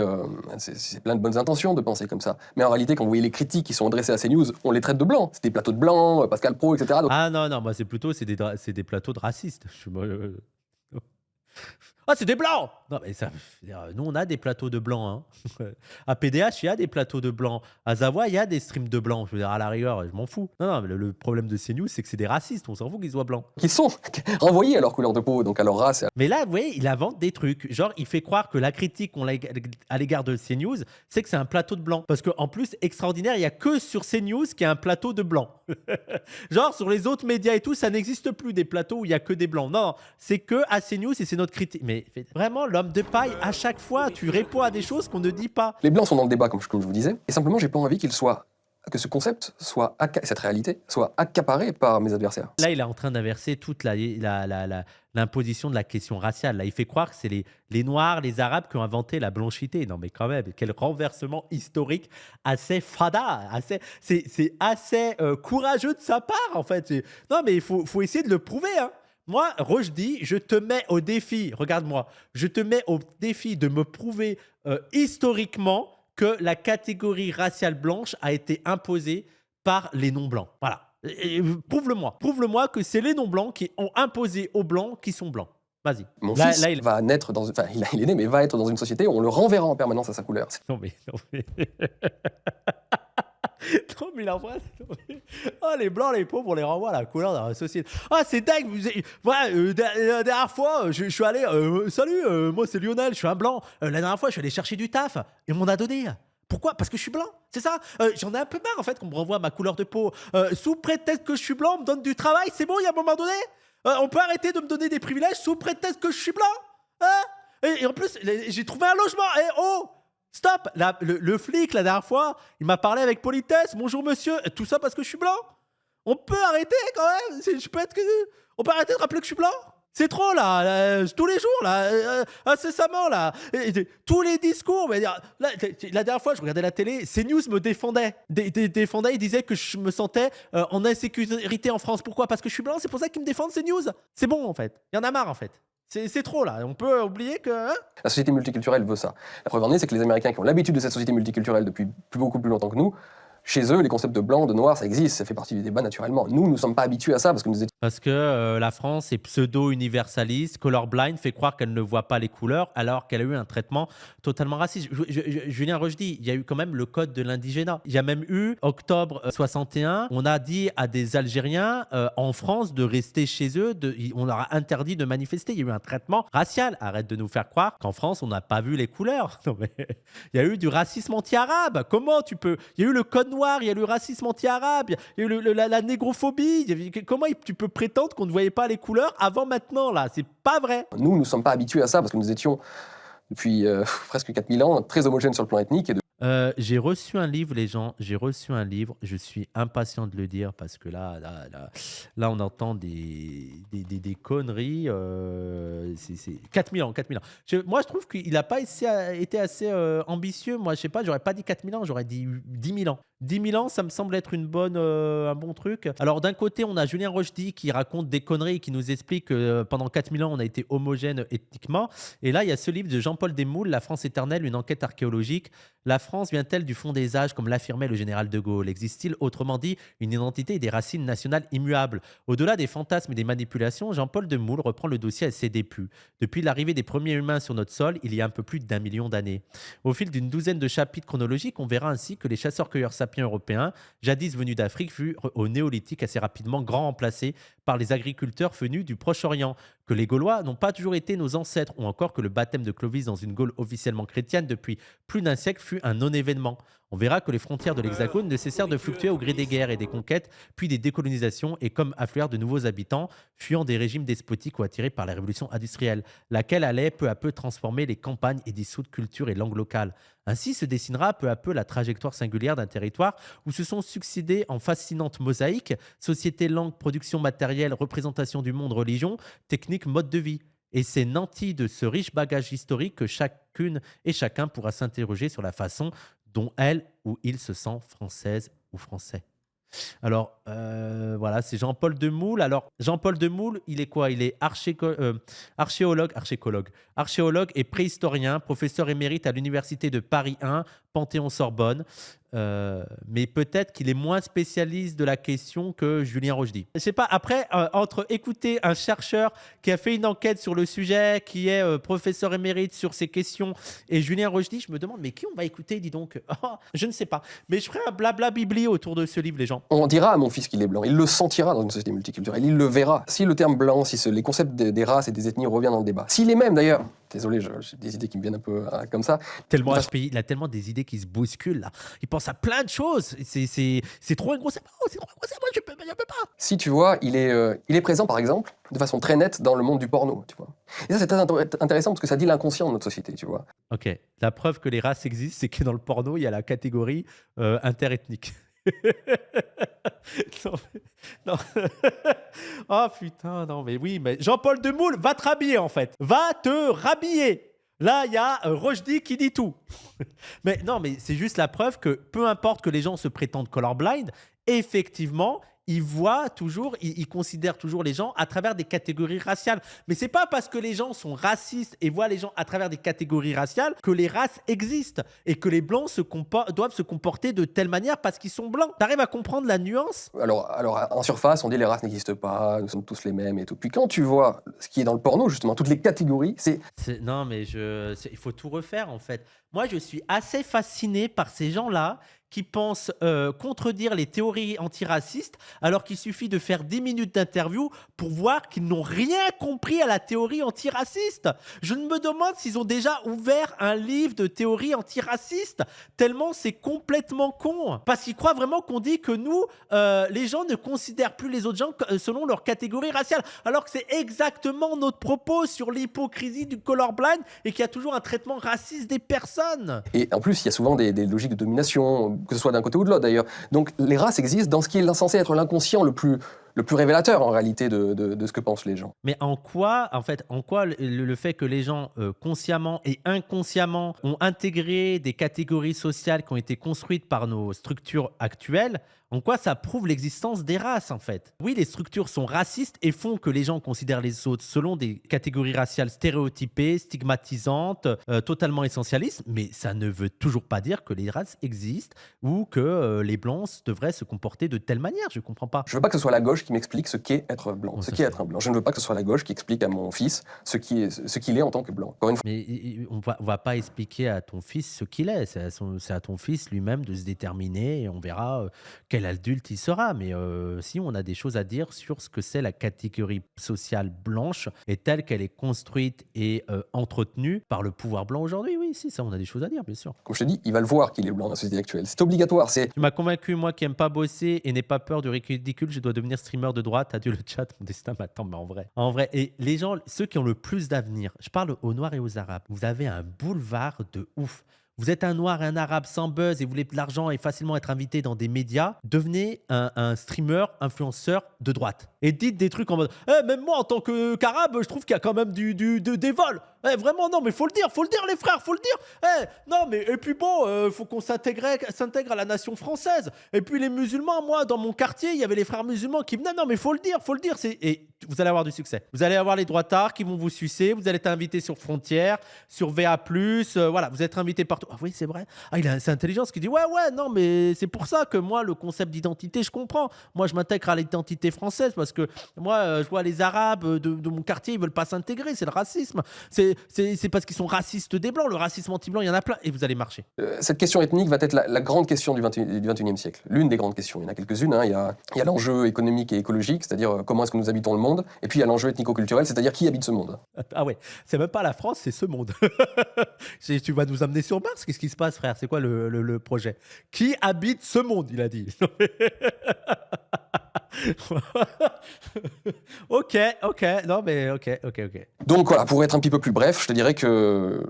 c'est plein de bonnes intentions de penser comme ça. Mais en réalité, quand vous voyez les critiques qui sont adressées à CNews, on les traite de blancs. C'est des plateaux de blancs, Pascal Pro, etc. Donc... Ah non, moi c'est plutôt c'est des plateaux de racistes. Ah, c'est des blancs! Non, mais ça, nous, on a des plateaux de blancs. Hein. À PDH, il y a des plateaux de blancs. À Zavoie, il y a des streams de blancs. Je veux dire, à la rigueur, je m'en fous. Non, mais le problème de CNews, c'est que c'est des racistes. On s'en fout qu'ils soient blancs. Qui sont renvoyés à leur couleur de peau, donc à leur race. Mais là, vous voyez, il invente des trucs. Genre, il fait croire que la critique qu'on a à l'égard de CNews, c'est que c'est un plateau de blancs. Parce qu'en plus, extraordinaire, il n'y a que sur CNews qu'il y a un plateau de blancs. Genre, sur les autres médias et tout, ça n'existe plus des plateaux où il n'y a que des blancs. Non, c'est que à CNews et c'est notre critique. Mais vraiment, l'homme de paille, à chaque fois, tu réponds à des choses qu'on ne dit pas. Les blancs sont dans le débat, comme je vous disais, et simplement, j'ai pas envie que ce concept soit, cette réalité, soit accaparée par mes adversaires. Là, il est en train d'inverser toute l'imposition de la question raciale. Là, il fait croire que c'est les Noirs, les Arabes qui ont inventé la blanchité. Non, mais quand même, quel renversement historique assez fada. C'est assez courageux de sa part, en fait. Non, mais il faut essayer de le prouver, hein. Moi, Rochdi, je te mets au défi, regarde-moi, je te mets au défi de me prouver historiquement que la catégorie raciale blanche a été imposée par les non-blancs. Voilà. Prouve-le-moi. Prouve-le-moi que c'est les non-blancs qui ont imposé aux blancs qui sont blancs. Vas-y. Mon fils va naître dans... Enfin, il est né, mais va être dans une société où on le renverra en permanence à sa couleur. Non, mais... Non, mais la phrase. Oh, les blancs, les pauvres, on les renvoie à la couleur dans la société. Ah, c'est dingue. La dernière fois, je suis allé. Salut, moi c'est Lionel, je suis un blanc. La dernière fois, je suis allé chercher du taf et on m'en a donné. Pourquoi? Parce que je suis blanc, c'est ça. J'en ai un peu marre en fait qu'on me renvoie à ma couleur de peau. Sous prétexte que je suis blanc, on me donne du travail, c'est bon, il y a un moment donné. On peut arrêter de me donner des privilèges sous prétexte que je suis blanc, hein? Et en plus, j'ai trouvé un logement. Eh oh! Stop! Le flic, la dernière fois, il m'a parlé avec politesse. Bonjour monsieur. Tout ça parce que je suis blanc? On peut arrêter quand même? On peut arrêter de rappeler que je suis blanc? C'est trop là, tous les jours là, incessamment là. Tous les discours, mais la dernière fois je regardais la télé, CNews me défendait. Il disait que je me sentais en insécurité en France. Pourquoi? Parce que je suis blanc, c'est pour ça qu'ils me défendent CNews. C'est bon en fait, il y en a marre en fait. C'est trop là, on peut oublier que... Hein. La société multiculturelle veut ça. La preuve en est, c'est que les Américains qui ont l'habitude de cette société multiculturelle depuis beaucoup plus longtemps que nous, chez eux, les concepts de blanc, de noir, ça existe, ça fait partie du débat naturellement. Nous ne sommes pas habitués à ça parce que nous étions... Parce que la France est pseudo-universaliste, colorblind, fait croire qu'elle ne voit pas les couleurs alors qu'elle a eu un traitement totalement raciste. Julien Rochdi, il y a eu quand même le code de l'indigénat. Il y a même eu, octobre 61, on a dit à des Algériens en France de rester chez eux, on leur a interdit de manifester. Il y a eu un traitement racial. Arrête de nous faire croire qu'en France, on n'a pas vu les couleurs. Non, mais il y a eu du racisme anti-arabe. Comment tu peux... Il y a eu le code noir, il y a eu le racisme anti-arabe, il y a eu la négrophobie. Comment tu peux prétendre qu'on ne voyait pas les couleurs avant maintenant là? C'est pas vrai. Nous ne sommes pas habitués à ça parce que nous étions depuis presque 4000 ans très homogènes sur le plan ethnique. J'ai reçu un livre, les gens. J'ai reçu un livre. Je suis impatient de le dire parce que là, on entend des conneries. C'est 4000 ans, 4000 ans. Moi, je trouve qu'il n'a pas été assez ambitieux. Moi, je sais pas, j'aurais pas dit 4000 ans, j'aurais dit 10 000 ans. 10 000 ans, ça me semble être un bon truc. Alors, d'un côté, on a Julien Rochdy qui raconte des conneries, qui nous explique que pendant 4000 ans, on a été homogène ethniquement. Et là, il y a ce livre de Jean-Paul Desmoules, La France éternelle, une enquête archéologique. La France vient-elle du fond des âges, comme l'affirmait le général de Gaulle? Existe-t-il, autrement dit, une identité et des racines nationales immuables? Au-delà des fantasmes et des manipulations, Jean-Paul Desmoules reprend le dossier à ses débuts. Depuis l'arrivée des premiers humains sur notre sol, il y a un peu plus d'1 million d'années. Au fil d'une douzaine de chapitres chronologiques, on verra ainsi que les chasseurs-cueilleurs sapiens européens, jadis venus d'Afrique, furent au néolithique assez rapidement grand remplacés par les agriculteurs venus du Proche-Orient, que les Gaulois n'ont pas toujours été nos ancêtres, ou encore que le baptême de Clovis dans une Gaule officiellement chrétienne depuis plus d'un siècle fut un non-événement. On verra que les frontières de l'Hexagone ne cessèrent de fluctuer au gré des guerres et des conquêtes, puis des décolonisations, et comme affluèrent de nouveaux habitants, fuyant des régimes despotiques ou attirés par la révolution industrielle, laquelle allait peu à peu transformer les campagnes et dissoudre culture et langue locale. Ainsi se dessinera peu à peu la trajectoire singulière d'un territoire où se sont succédés en fascinantes mosaïques, société, langue, production matérielle, représentation du monde, religion, technique, mode de vie. Et c'est nanti de ce riche bagage historique que chacune et chacun pourra s'interroger sur la façon dont elle ou il se sent française ou français. Alors, voilà, c'est Jean-Paul Desmoules. Alors, Jean-Paul Desmoules, il est quoi? Il est archéologue et préhistorien, professeur émérite à l'Université de Paris 1, Panthéon-Sorbonne. Mais peut-être qu'il est moins spécialiste de la question que Julien Rochdy. Je sais pas, après, entre écouter un chercheur qui a fait une enquête sur le sujet, qui est professeur émérite sur ces questions, et Julien Rochdy, je me demande, mais qui on va écouter, dis donc? Oh, je ne sais pas. Mais je ferai un blabla bibli autour de ce livre, les gens. On dira à mon fils qu'il est blanc, il le sentira dans une société multiculturelle, il le verra. Si le terme blanc, si les concepts des races et des ethnies revient dans le débat, s'il est même d'ailleurs, désolé, j'ai des idées qui me viennent un peu comme ça. Tellement HPI, il a tellement des idées qui se bousculent là. Il pense à plein de choses. C'est trop un gros cerveau, c'est trop un gros cerveau, je peux pas. Si tu vois, il est présent par exemple de façon très nette dans le monde du porno, tu vois. Et ça c'est très intéressant parce que ça dit l'inconscient de notre société, tu vois. Ok, la preuve que les races existent, c'est que dans le porno, il y a la catégorie interethnique. Non, non. Oh putain, non mais oui, mais Jean-Paul Desmoules, va te rhabiller en fait. Va te rhabiller. Là, il y a Rochdy qui dit tout. Mais non, mais c'est juste la preuve que peu importe que les gens se prétendent colorblind, effectivement, ils considèrent toujours les gens à travers des catégories raciales. Mais c'est pas parce que les gens sont racistes et voient les gens à travers des catégories raciales que les races existent et que les blancs doivent se comporter de telle manière parce qu'ils sont blancs. T'arrives à comprendre la nuance? Alors, en surface, on dit les races n'existent pas, nous sommes tous les mêmes et tout. Puis quand tu vois ce qui est dans le porno, justement, toutes les catégories, Non, mais il faut tout refaire en fait. Moi, je suis assez fasciné par ces gens-là qui pensent contredire les théories antiracistes alors qu'il suffit de faire 10 minutes d'interview pour voir qu'ils n'ont rien compris à la théorie antiraciste. Je me demande s'ils ont déjà ouvert un livre de théorie antiraciste, tellement c'est complètement con. Parce qu'ils croient vraiment qu'on dit que nous, les gens ne considèrent plus les autres gens selon leur catégorie raciale, alors que c'est exactement notre propos sur l'hypocrisie du colorblind et qu'il y a toujours un traitement raciste des personnes. et en plus, il y a souvent des logiques de domination, que ce soit d'un côté ou de l'autre d'ailleurs. Donc les races existent dans ce qui est censé être l'inconscient le plus révélateur en réalité de ce que pensent les gens. Mais en quoi le fait que les gens consciemment et inconsciemment ont intégré des catégories sociales qui ont été construites par nos structures actuelles, en quoi ça prouve l'existence des races en fait? Oui, les structures sont racistes et font que les gens considèrent les autres selon des catégories raciales stéréotypées, stigmatisantes, totalement essentialistes, mais ça ne veut toujours pas dire que les races existent ou que les blancs devraient se comporter de telle manière. Je comprends pas. Je veux pas que ce soit la gauche qui m'explique ce qu'est être blanc, ce qu'est être un blanc. Je ne veux pas que ce soit la gauche qui explique à mon fils ce qu'il est en tant que blanc. Encore une fois. Mais on va pas expliquer à ton fils ce qu'il est. C'est à ton fils lui-même de se déterminer et on verra quel adulte il sera. Mais si on a des choses à dire sur ce que c'est la catégorie sociale blanche et telle qu'elle est construite et entretenue par le pouvoir blanc aujourd'hui, oui, si, ça, on a des choses à dire, bien sûr. Comme je te dis, il va le voir qu'il est blanc dans la société actuelle. C'est obligatoire. Tu m'as convaincu, moi qui aime pas bosser et n'ai pas peur du ridicule, je dois devenir streamer de droite. Adieu le chat, mon destin m'attend. Mais en vrai, et les gens, ceux qui ont le plus d'avenir, je parle aux Noirs et aux Arabes, vous avez un boulevard de ouf. Vous êtes un noir et un arabe sans buzz et vous voulez de l'argent et facilement être invité dans des médias, devenez un streamer, influenceur de droite. Et dites des trucs en mode même moi en tant qu'arabe, je trouve qu'il y a quand même des vols. Vraiment, non, mais faut le dire, les frères, faut le dire. Non, mais et puis bon, faut qu'on s'intègre à la nation française. Et puis les musulmans, moi, dans mon quartier, il y avait les frères musulmans qui venaient. Non, mais faut le dire. Et vous allez avoir du succès. Vous allez avoir les droitards qui vont vous sucer. Vous allez être invité sur Frontières, sur VA+. Voilà, vous êtes invité partout. Ah oui, c'est vrai. Ah, c'est intelligent ce qu'il dit. Ouais, non, mais c'est pour ça que moi, le concept d'identité, je comprends. Moi, je m'intègre à l'identité française parce que moi, je vois les Arabes de mon quartier, ils veulent pas s'intégrer. C'est le racisme. C'est parce qu'ils sont racistes des Blancs. Le racisme anti-blanc, il y en a plein. Et vous allez marcher. Cette question ethnique va être la grande question du 21e siècle. L'une des grandes questions. Il y en a quelques-unes. Il y a l'enjeu économique et écologique, c'est-à-dire comment est-ce que nous habitons le monde. Et puis il y a l'enjeu ethnico-culturel, c'est-à-dire qui habite ce monde. Ah ouais, c'est même pas la France, c'est ce monde. Tu vas nous amener sur Mars? Qu'est-ce qui se passe, frère? C'est quoi le projet? Qui habite ce monde, il a dit. Ok. Non, mais ok. Donc voilà, pour être un petit peu plus bref, je te dirais que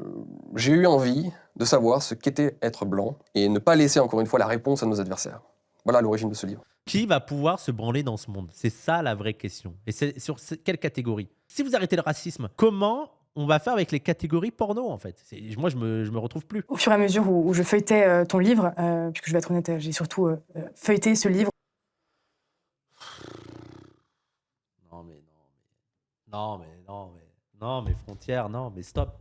j'ai eu envie de savoir ce qu'était être blanc et ne pas laisser encore une fois la réponse à nos adversaires. Voilà l'origine de ce livre. Qui va pouvoir se branler dans ce monde? C'est ça la vraie question. Et c'est sur quelle catégorie? Si vous arrêtez le racisme, comment on va faire avec les catégories porno, en fait? Moi, je me retrouve plus. Au fur et à mesure où je feuilletais ton livre, puisque je vais être honnête, j'ai surtout feuilleté ce livre. Non, mais Frontières, non, mais stop.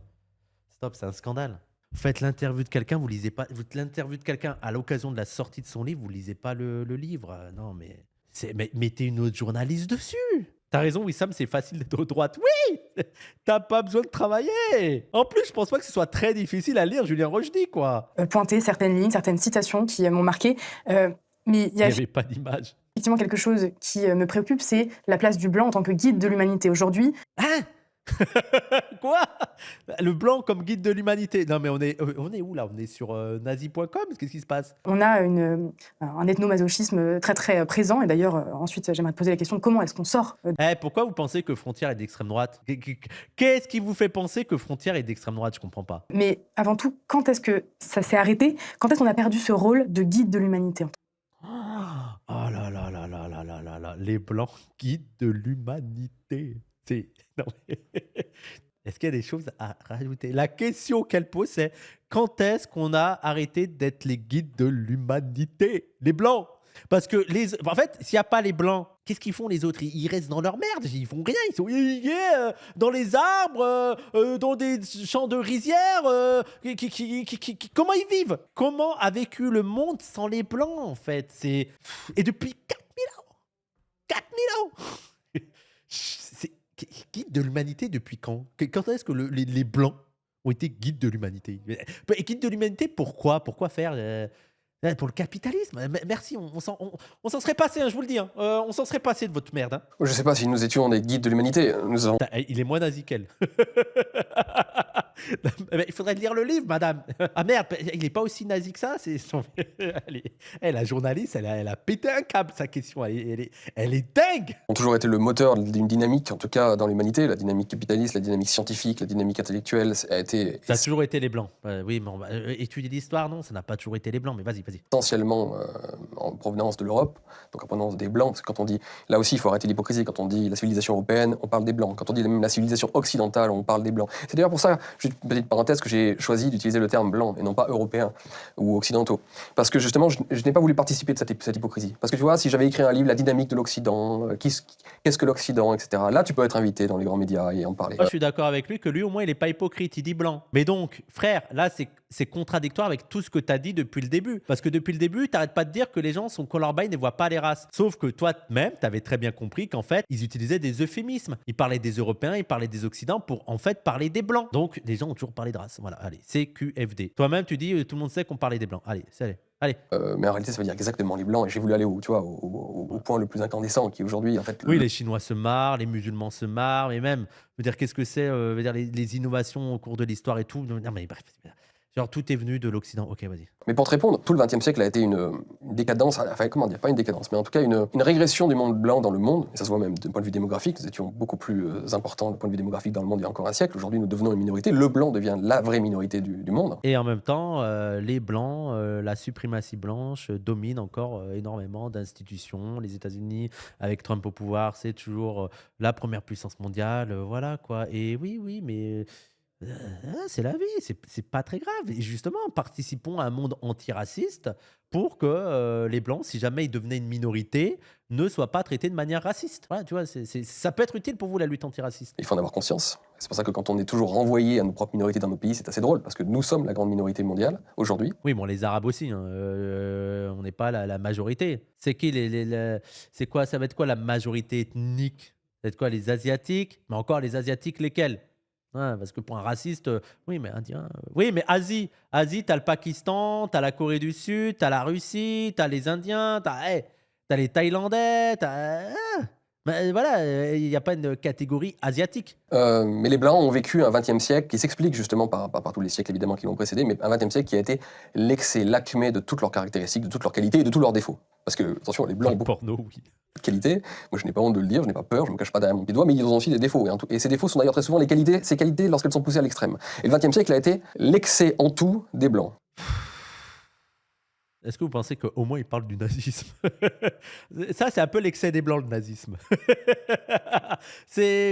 Stop, c'est un scandale. Vous faites l'interview de quelqu'un, vous lisez pas. Vous faites l'interview de quelqu'un à l'occasion de la sortie de son livre, vous lisez pas le livre. Non, mais mettez une autre journaliste dessus. T'as raison, Wissam, c'est facile d'être de droite. Oui, t'as pas besoin de travailler. En plus, je pense pas que ce soit très difficile à lire, Julien Rochdy, quoi. Pointer certaines lignes, certaines citations qui m'ont marqué. Mais il n'y avait pas d'image. Effectivement, quelque chose qui me préoccupe, c'est la place du blanc en tant que guide de l'humanité aujourd'hui. Hein? Quoi? Le blanc comme guide de l'humanité? Non, mais on est où là? On est sur nazi.com? Qu'est-ce qui se passe? On a un ethnomasochisme très très présent. Et d'ailleurs, ensuite, j'aimerais te poser la question, comment est-ce qu'on sort Pourquoi vous pensez que Frontières est d'extrême droite? Qu'est-ce qui vous fait penser que Frontières est d'extrême droite? Je comprends pas. Mais avant tout, quand est-ce que ça s'est arrêté? Quand est-ce qu'on a perdu ce rôle de guide de l'humanité? Oh là là là là là là là là, les blancs guides de l'humanité. Non, mais est-ce qu'il y a des choses à rajouter? La question qu'elle pose, c'est quand est-ce qu'on a arrêté d'être les guides de l'humanité? Les blancs. Parce que en fait, s'il n'y a pas les blancs, qu'est-ce qu'ils font les autres? Ils restent dans leur merde, ils font rien, ils sont dans les arbres, dans des champs de rizières. Comment ils vivent? Comment a vécu le monde sans les blancs, en fait? Et depuis 4000 ans 4000 ans C'est guide de l'humanité depuis quand? Quand est-ce que les blancs ont été guides de l'humanité? Et guide de l'humanité, pourquoi? Pourquoi faire pour le capitalisme? Merci, on s'en serait passé, hein, je vous le dis. Hein. On s'en serait passé de votre merde. Hein. Je sais pas si nous étions des guides de l'humanité. Nous avons... Il est moins nazi qu'elle. Il faudrait lire le livre, madame. Ah merde, il est pas aussi nazi que ça. La journaliste, elle a pété un câble, sa question. Elle est dingue. Ont toujours été le moteur d'une dynamique, en tout cas dans l'humanité, la dynamique capitaliste, la dynamique scientifique, la dynamique intellectuelle. Ça a toujours été les blancs. Oui, mais étudier l'histoire, non, ça n'a pas toujours été les blancs. Mais vas-y. Essentiellement en provenance de l'Europe, donc en provenance des blancs. Parce que quand on dit, là aussi, il faut arrêter l'hypocrisie. Quand on dit la civilisation européenne, on parle des blancs. Quand on dit même la civilisation occidentale, on parle des blancs. C'est d'ailleurs pour ça, juste une petite parenthèse, que j'ai choisi d'utiliser le terme blanc et non pas européen ou occidentaux. Parce que justement, je n'ai pas voulu participer de cette hypocrisie. Parce que tu vois, si j'avais écrit un livre, la dynamique de l'Occident, qu'est-ce que l'Occident, etc. Là, tu peux être invité dans les grands médias et en parler. Moi, je suis d'accord avec lui que lui, au moins, il n'est pas hypocrite. Il dit blanc. Mais donc, frère, là, c'est contradictoire avec tout ce que tu as dit depuis le début. Parce que depuis le début, tu n'arrêtes pas de dire que les gens sont colorblind et ne voient pas les races. Sauf que toi-même, tu avais très bien compris qu'en fait, ils utilisaient des euphémismes. Ils parlaient des Européens, ils parlaient des Occidentaux pour en fait parler des Blancs. Donc, les gens ont toujours parlé de race. Voilà, allez, CQFD. Toi-même, tu dis, tout le monde sait qu'on parlait des Blancs. Allez, c'est allez. Mais en réalité, ça veut dire exactement les Blancs. Et j'ai voulu aller au point le plus incandescent qui aujourd'hui, en fait... Oui, les Chinois se marrent, les musulmans se marrent, et même, je veux dire, qu'est-ce que c'est, les innovations au cours de l'histoire et tout. Non, mais bref... Genre, tout est venu de l'Occident. Ok, vas-y. Mais pour te répondre, tout le XXe siècle a été une décadence, enfin comment dire, pas une décadence, mais en tout cas une régression du monde blanc dans le monde, et ça se voit même d'un point de vue démographique, nous étions beaucoup plus importants d'un point de vue démographique dans le monde il y a encore un siècle, aujourd'hui nous devenons une minorité, le blanc devient la vraie minorité du monde. Et en même temps, les Blancs, la suprématie blanche domine encore énormément d'institutions. Les États-Unis, avec Trump au pouvoir, c'est toujours la première puissance mondiale. Voilà quoi. Et oui, mais c'est la vie, c'est pas très grave. Et justement, participons à un monde antiraciste pour que les Blancs, si jamais ils devenaient une minorité, ne soient pas traités de manière raciste. Voilà, tu vois, ça peut être utile pour vous, la lutte antiraciste. Il faut en avoir conscience. C'est pour ça que quand on est toujours renvoyé à nos propres minorités dans nos pays, c'est assez drôle, parce que nous sommes la grande minorité mondiale aujourd'hui. Oui, bon, les Arabes aussi, hein, on n'est pas la majorité. C'est qui c'est quoi, ça va être quoi la majorité ethnique? Ça va être quoi, les Asiatiques? Mais encore, les Asiatiques, lesquels? Ouais, parce que pour un raciste, oui, mais indien. Oui, mais Asie, t'as le Pakistan, t'as la Corée du Sud, t'as la Russie, t'as les Indiens, t'as les Thaïlandais, mais voilà, il n'y a pas une catégorie asiatique. Mais les Blancs ont vécu un XXe siècle qui s'explique justement par tous les siècles évidemment qui l'ont précédé, mais un XXe siècle qui a été l'excès, l'acmé de toutes leurs caractéristiques, de toutes leurs qualités et de tous leurs défauts. Parce que, attention, les Blancs ont Comme beaucoup porno, oui. de qualités. Moi, je n'ai pas honte de le dire, je n'ai pas peur, je ne me cache pas derrière mon petit doigt, mais ils ont aussi des défauts. Et ces défauts sont d'ailleurs très souvent ces qualités lorsqu'elles sont poussées à l'extrême. Et le XXe siècle a été l'excès en tout des Blancs. Est-ce que vous pensez qu'au moins il parle du nazisme? Ça, c'est un peu l'excès des Blancs, le nazisme.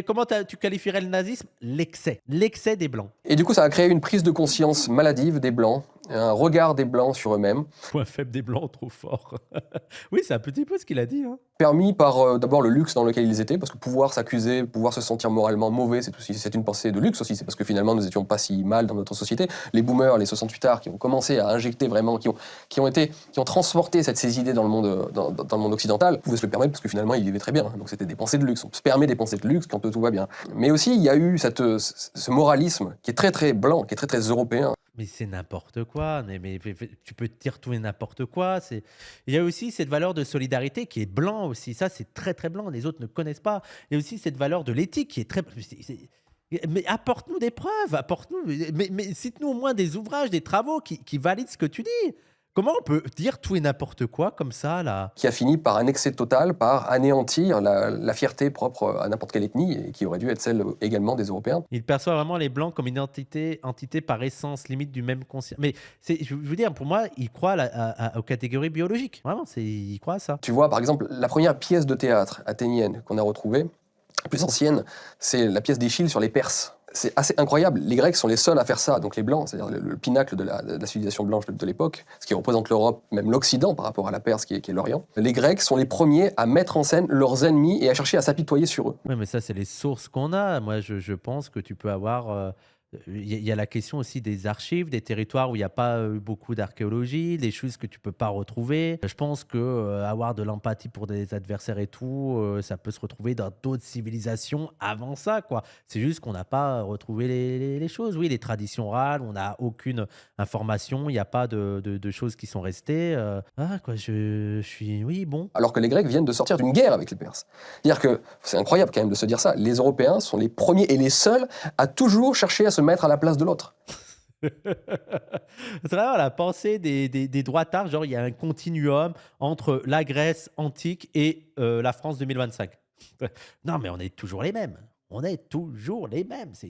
Comment tu qualifierais le nazisme? L'excès des Blancs. Et du coup, ça a créé une prise de conscience maladive des Blancs, un regard des Blancs sur eux-mêmes. Point faible des Blancs, trop fort. Oui, c'est un petit peu ce qu'il a dit. Hein. Permis par d'abord le luxe dans lequel ils étaient, parce que pouvoir s'accuser, pouvoir se sentir moralement mauvais, c'est une pensée de luxe aussi, c'est parce que finalement nous étions pas si mal dans notre société. Les boomers, les 68ards qui ont commencé à injecter vraiment, qui ont transporté ces idées dans le monde occidental, pouvaient se le permettre parce que finalement ils vivaient très bien. Donc c'était des pensées de luxe, on se permet des pensées de luxe quand tout va bien. Mais aussi il y a eu ce moralisme qui est très très blanc, qui est très très européen. Mais c'est n'importe quoi. Mais tu peux te dire tout et n'importe quoi. Il y a aussi cette valeur de solidarité qui est blanc aussi. Ça, c'est très, très blanc. Les autres ne connaissent pas. Il y a aussi cette valeur de l'éthique qui est très... Mais apporte-nous des preuves. Mais cite-nous au moins des ouvrages, des travaux qui valident ce que tu dis. Comment on peut dire tout et n'importe quoi comme ça, là? Qui a fini par un excès total, par anéantir la fierté propre à n'importe quelle ethnie, et qui aurait dû être celle également des Européens. Il perçoit vraiment les Blancs comme une entité par essence, limite du même conscient. Mais je veux dire, pour moi, il croit aux catégories biologiques. Vraiment, il croit à ça. Tu vois, par exemple, la première pièce de théâtre athénienne qu'on a retrouvée, la plus ancienne, c'est la pièce d'Échille sur les Perses. C'est assez incroyable. Les Grecs sont les seuls à faire ça. Donc les Blancs, c'est-à-dire le pinacle de la civilisation blanche de l'époque, ce qui représente l'Europe, même l'Occident par rapport à la Perse qui est l'Orient. Les Grecs sont les premiers à mettre en scène leurs ennemis et à chercher à s'apitoyer sur eux. Oui, mais ça, c'est les sources qu'on a. Moi, je pense que tu peux avoir... Il y a la question aussi des archives, des territoires où il n'y a pas eu beaucoup d'archéologie, des choses que tu peux pas retrouver. Je pense que avoir de l'empathie pour des adversaires et tout, ça peut se retrouver dans d'autres civilisations avant ça, quoi. C'est juste qu'on n'a pas retrouvé les choses. Oui, les traditions orales, on n'a aucune information, il n'y a pas de choses qui sont restées. Je suis... Oui, bon. Alors que les Grecs viennent de sortir d'une guerre avec les Perses. C'est-à-dire que c'est incroyable quand même de se dire ça. Les Européens sont les premiers et les seuls à toujours chercher à se mettre à la place de l'autre. C'est vraiment la pensée des droitards, genre il y a un continuum entre la Grèce antique et la France 2025. Non, mais on est toujours les mêmes. On est toujours les mêmes. C'est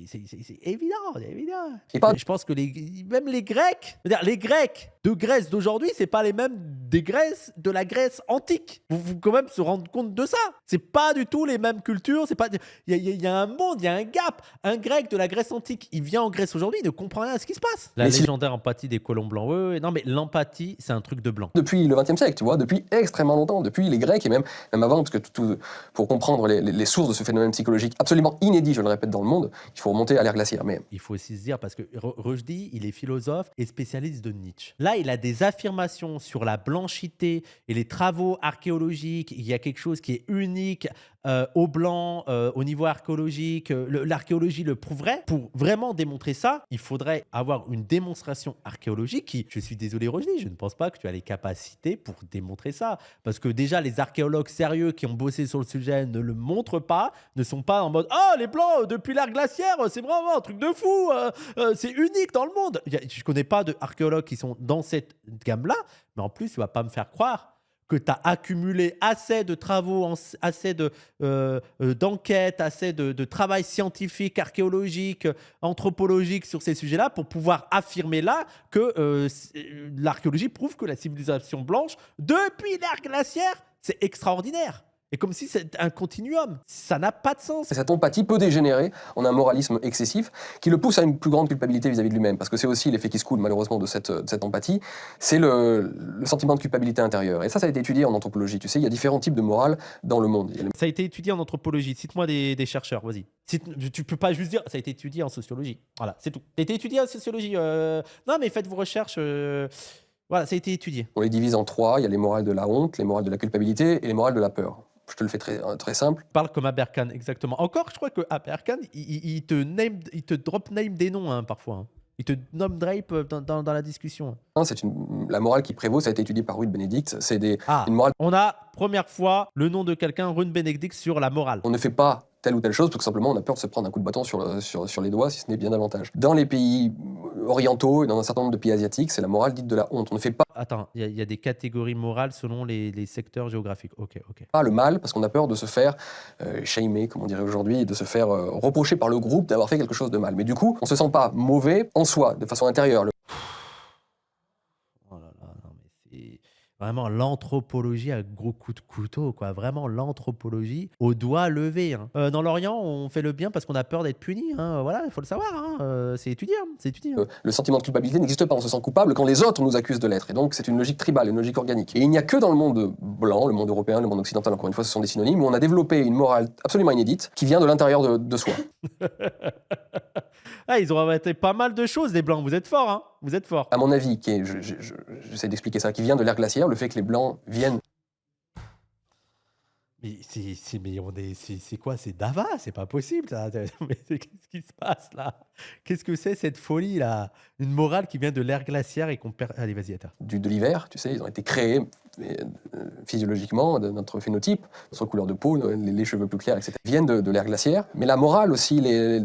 évident, c'est évident. Et pas... Je pense que même les Grecs, c'est-à-dire les Grecs de Grèce d'aujourd'hui, c'est pas les mêmes de la Grèce antique. Vous quand même se rendre compte de ça. C'est pas du tout les mêmes cultures. C'est pas. Il y a un monde, il y a un gap. Un Grec de la Grèce antique, il vient en Grèce aujourd'hui, il ne comprend rien à ce qui se passe. La légendaire empathie des colons blancs. Oui. Non, mais l'empathie, c'est un truc de blanc. Depuis le XXe siècle, tu vois, depuis extrêmement longtemps, depuis les Grecs et même avant, parce que pour comprendre les sources de ce phénomène psychologique absolument inédit, je le répète, dans le monde, il faut remonter à l'ère glaciaire. Mais il faut aussi se dire, parce que Rushdie, il est philosophe et spécialiste de Nietzsche. Là, il a des affirmations sur la blanchité et les travaux archéologiques. Il y a quelque chose qui est unique aux Blancs, au niveau archéologique. L'archéologie le prouverait. Pour vraiment démontrer ça, il faudrait avoir une démonstration archéologique qui, je suis désolé Rushdie, je ne pense pas que tu as les capacités pour démontrer ça. Parce que déjà, les archéologues sérieux qui ont bossé sur le sujet ne le montrent pas, ne sont pas en mode « Ah, les Blancs, depuis l'ère glaciaire, c'est vraiment un truc de fou. C'est unique dans le monde. Je connais pas d'archéologues qui sont dans cette gamme-là, mais en plus, tu vas pas me faire croire que tu as accumulé assez de travaux, assez d'enquêtes, assez de travail scientifique, archéologique, anthropologique sur ces sujets-là pour pouvoir affirmer là que l'archéologie prouve que la civilisation blanche, depuis l'ère glaciaire, c'est extraordinaire. Et comme si c'est un continuum. Ça n'a pas de sens. Cette empathie peut dégénérer en un moralisme excessif qui le pousse à une plus grande culpabilité vis-à-vis de lui-même. Parce que c'est aussi l'effet qui se coule malheureusement de cette empathie, c'est le sentiment de culpabilité intérieure. Et ça a été étudié en anthropologie. Tu sais, il y a différents types de morale dans le monde. Ça a été étudié en anthropologie. Cite-moi des chercheurs, vas-y. Tu peux pas juste dire, ça a été étudié en sociologie. Voilà, c'est tout. Ça a été étudié en sociologie. Non, mais faites vos recherches. Voilà, ça a été étudié. On les divise en 3. Il y a les morales de la honte, les morales de la culpabilité et les morales de la peur. Je te le fais très simple. Parle comme Aberkan, exactement. Encore, je crois que Aberkan, il te drop name des noms hein, parfois. Hein. Il te nomme Drape dans la discussion. La morale qui prévaut, ça a été étudié par Ruth Benedict. C'est une morale. On a, première fois, le nom de quelqu'un, Ruth Benedict, sur la morale. On ne fait pas telle ou telle chose parce que simplement on a peur de se prendre un coup de bâton sur les doigts, si ce n'est bien davantage. Dans les pays orientaux et dans un certain nombre de pays asiatiques, c'est la morale dite de la honte. On ne fait pas. Attends, il y a des catégories morales selon les secteurs géographiques. Ok. Pas le mal parce qu'on a peur de se faire shamer, comme on dirait aujourd'hui, et de se faire reprocher par le groupe d'avoir fait quelque chose de mal. Mais du coup, on se sent pas mauvais en soi, de façon intérieure. Oh là là, non mais c'est vraiment l'anthropologie à gros coup de couteau, quoi. Vraiment l'anthropologie au doigt levé. Hein. Dans l'Orient, on fait le bien parce qu'on a peur d'être puni. Hein. Voilà, il faut le savoir. Hein. C'est étudié. Hein. Le sentiment de culpabilité n'existe pas. On se sent coupable quand les autres nous accusent de l'être. Et donc, c'est une logique tribale, une logique organique. Et il n'y a que dans le monde blanc, le monde européen, le monde occidental, encore une fois, ce sont des synonymes, où on a développé une morale absolument inédite qui vient de l'intérieur de soi. Ah, ils ont inventé pas mal de choses, les Blancs. Vous êtes forts, hein. Vous êtes forts. À mon avis, j'essaie d'expliquer ça, qui vient de l'ère glaciaire, le fait que les Blancs viennent. Mais c'est quoi? C'est Dava? C'est pas possible, ça. Mais qu'est-ce qui se passe, là? Qu'est-ce que c'est, cette folie, là? Une morale qui vient de l'ère glaciaire et qu'on perd... Allez, vas-y, attends. De l'hiver, tu sais, ils ont été créés physiologiquement de notre phénotype, notre couleur de peau, les cheveux plus clairs, etc. viennent de l'ère glaciaire. Mais la morale aussi,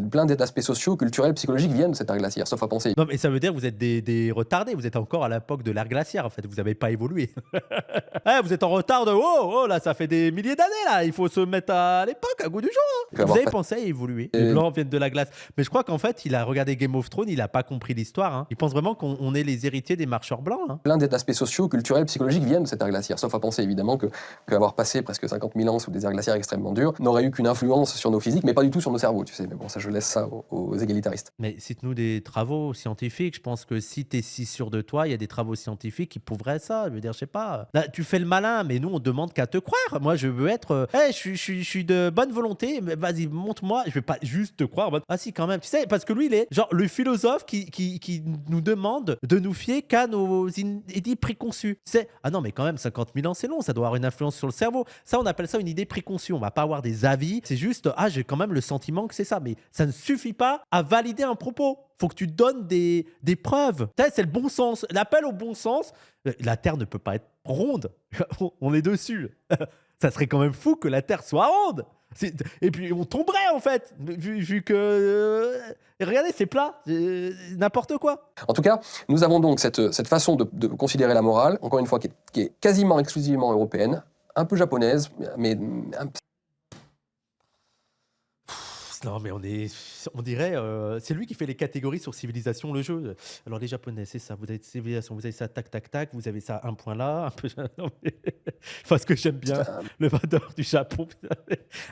plein d'aspects sociaux, culturels, psychologiques viennent de cette ère glaciaire, sauf à penser. Non, mais ça veut dire que vous êtes des retardés. Vous êtes encore à l'époque de l'ère glaciaire, en fait. Vous n'avez pas évolué. Vous êtes en retard de... Oh, là, ça fait des milliers d'années, là. Il faut se mettre à l'époque, à goût du jour. Hein. Vous avez pensé à évoluer. Les Blancs viennent de la glace. Mais je crois qu'en fait, il a regardé Game of Thrones, il n'a pas compris l'histoire. Hein. Il pense vraiment qu'on est les héritiers des marcheurs blancs. Hein. Plein d'aspects sociaux, culturels, psychologiques viennent de cette ère glaciaire, sauf à penser évidemment qu'avoir passé presque 50 000 ans sous des aires glaciaires extrêmement dures n'aurait eu qu'une influence sur nos physiques, mais pas du tout sur nos cerveaux, tu sais. Mais bon, ça, je laisse ça aux égalitaristes. Mais cite-nous des travaux scientifiques. Je pense que si tu es si sûr de toi, il y a des travaux scientifiques qui prouveraient ça. Je veux dire, je sais pas. Là, tu fais le malin, mais nous, on demande qu'à te croire. Moi, je veux être... je suis de bonne volonté, mais vas-y, montre-moi. Je vais pas juste te croire. Ah si, quand même. Tu sais, parce que lui, il est genre le philosophe qui nous demande de nous fier qu'à nos idées préconçues. C'est ah non, mais quand même, 50 000 ans, c'est long. Ça doit avoir une influence sur le cerveau. Ça, on appelle ça une idée préconçue. On va pas avoir des avis. C'est juste, j'ai quand même le sentiment que c'est ça. Mais ça ne suffit pas à valider un propos. Faut que tu donnes des preuves. C'est le bon sens. L'appel au bon sens. La Terre ne peut pas être ronde. On est dessus. Ça serait quand même fou que la Terre soit ronde. Et puis on tomberait en fait, vu que... regardez, c'est plat, n'importe quoi. En tout cas, nous avons donc cette façon de considérer la morale, encore une fois, qui est quasiment exclusivement européenne, un peu japonaise, mais... Non, mais on dirait, c'est lui qui fait les catégories sur civilisation, le jeu. Alors les Japonais, c'est ça, vous avez civilisation, vous avez ça, tac, tac, tac, vous avez ça, un point là, un peu... Non, mais... Parce que j'aime bien le vendeur du Japon.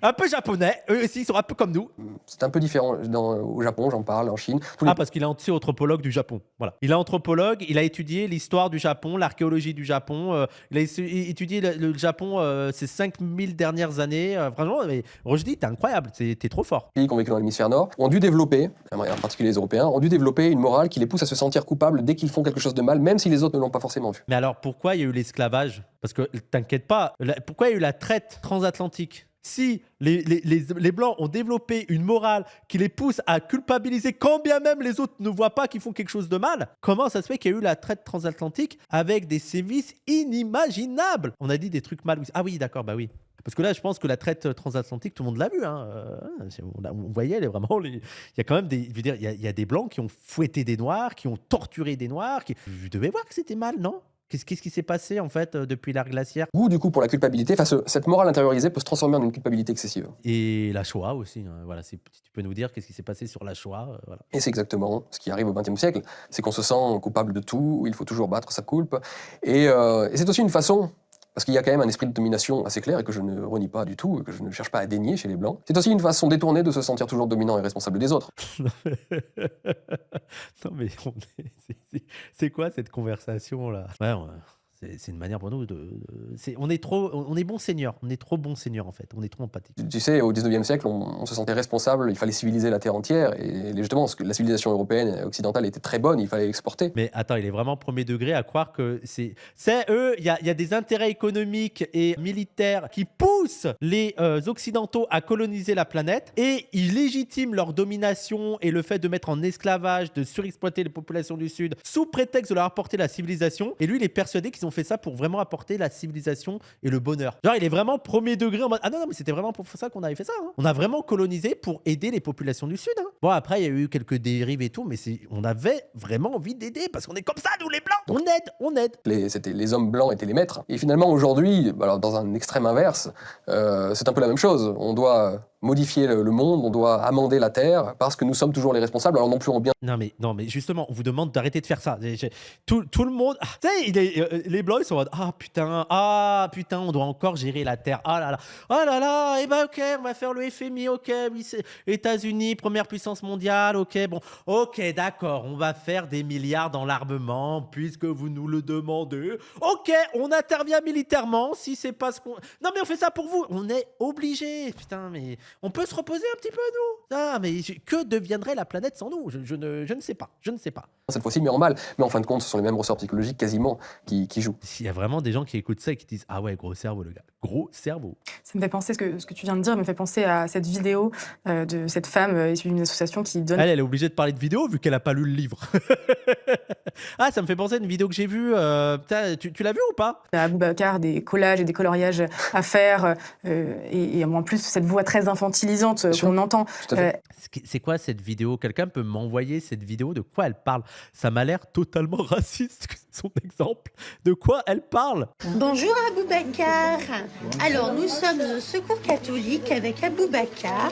Un peu japonais, eux aussi, ils sont un peu comme nous. C'est un peu différent au Japon, j'en parle, en Chine. Parce qu'il est anthropologue du Japon, voilà. Il est anthropologue, il a étudié l'histoire du Japon, l'archéologie du Japon, il a étudié le Japon ces 5000 dernières années. Vraiment, mais Rochdi, t'es incroyable, t'es trop fort. Pays qui ont vécu dans l'hémisphère nord ont dû développer, en particulier les Européens, ont dû développer une morale qui les pousse à se sentir coupables dès qu'ils font quelque chose de mal, même si les autres ne l'ont pas forcément vu. Mais alors, pourquoi il y a eu l'esclavage? Parce que, t'inquiète pas, pourquoi il y a eu la traite transatlantique? Si les Blancs ont développé une morale qui les pousse à culpabiliser quand bien même les autres ne voient pas qu'ils font quelque chose de mal, comment ça se fait qu'il y a eu la traite transatlantique avec des sévices inimaginables? On a dit des trucs mal. Ah oui, d'accord, bah oui. Parce que là, je pense que la traite transatlantique, tout le monde l'a vu. Hein. On voyait il y a quand même des, je veux dire, il y a des blancs qui ont fouetté des noirs, qui ont torturé des noirs. Vous devez voir que c'était mal, non? Qu'est-ce qui s'est passé en fait depuis l'ère glaciaire? Goût du coup pour la culpabilité, enfin, cette morale intériorisée peut se transformer en une culpabilité excessive. Et la Shoah aussi. Hein. Voilà, si tu peux nous dire qu'est-ce qui s'est passé sur la Shoah, voilà. Et c'est exactement ce qui arrive au XXe siècle, c'est qu'on se sent coupable de tout, il faut toujours battre sa culpe. Et c'est aussi une façon, parce qu'il y a quand même un esprit de domination assez clair et que je ne renie pas du tout, et que je ne cherche pas à dénier chez les Blancs, c'est aussi une façon détournée de se sentir toujours dominant et responsable des autres. Non mais c'est quoi cette conversation là? Ouais, c'est une manière pour nous on est bons seigneurs, on est trop bons seigneurs en fait, on est trop empathiques. Tu sais, au XIXe siècle, on se sentait responsable, il fallait civiliser la terre entière, et justement, la civilisation européenne et occidentale était très bonne, il fallait l'exporter. Mais attends, il est vraiment premier degré à croire que c'est eux, il y a des intérêts économiques et militaires qui poussent les Occidentaux à coloniser la planète et ils légitiment leur domination et le fait de mettre en esclavage, de surexploiter les populations du Sud sous prétexte de leur apporter la civilisation. Et lui, il est persuadé qu'ils ont fait ça pour vraiment apporter la civilisation et le bonheur. Genre, il est vraiment premier degré en mode ah non, mais c'était vraiment pour ça qu'on avait fait ça. Hein. On a vraiment colonisé pour aider les populations du Sud. Hein. Bon, après, il y a eu quelques dérives et tout, mais on avait vraiment envie d'aider parce qu'on est comme ça, nous les Blancs. Donc, on aide. Les hommes blancs étaient les maîtres. Et finalement, aujourd'hui, alors dans un extrême inverse, c'est un peu la même chose. On doit modifier le monde, on doit amender la terre parce que nous sommes toujours les responsables, alors non plus en bien. Non mais justement, on vous demande d'arrêter de faire ça. Tout le monde, tu sais, les Blancs ils sont en mode ah putain, on doit encore gérer la terre. Ah là là, et ben ok, on va faire le FMI, ok, oui, États-Unis, première puissance mondiale, ok, bon, ok, d'accord, on va faire des milliards dans l'armement puisque vous nous le demandez. Ok, on intervient militairement si c'est pas ce qu'on. Non mais on fait ça pour vous, on est obligé, putain, mais on peut se reposer un petit peu nous. Ah mais que deviendrait la planète sans nous? Je ne sais pas, Cette fois-ci, mais en mal. Mais en fin de compte, ce sont les mêmes ressorts psychologiques quasiment qui jouent. Il y a vraiment des gens qui écoutent ça et qui disent ah ouais, gros cerveau le gars, gros cerveau. Ça me fait penser, ce que tu viens de dire me fait penser à cette vidéo de cette femme issue d'une association qui donne... Elle est obligée de parler de vidéo vu qu'elle n'a pas lu le livre. Ah, ça me fait penser à une vidéo que j'ai vue. Tu l'as vue ou pas? À Aboubacar, des collages et des coloriages à faire, et en plus cette voix très infantilisante qu'on entend. Tout à fait. C'est quoi cette vidéo? Quelqu'un peut m'envoyer cette vidéo? De quoi elle parle? Ça m'a l'air totalement raciste, son exemple. De quoi elle parle? Bonjour Aboubacar. Alors nous sommes au Secours catholique avec Aboubacar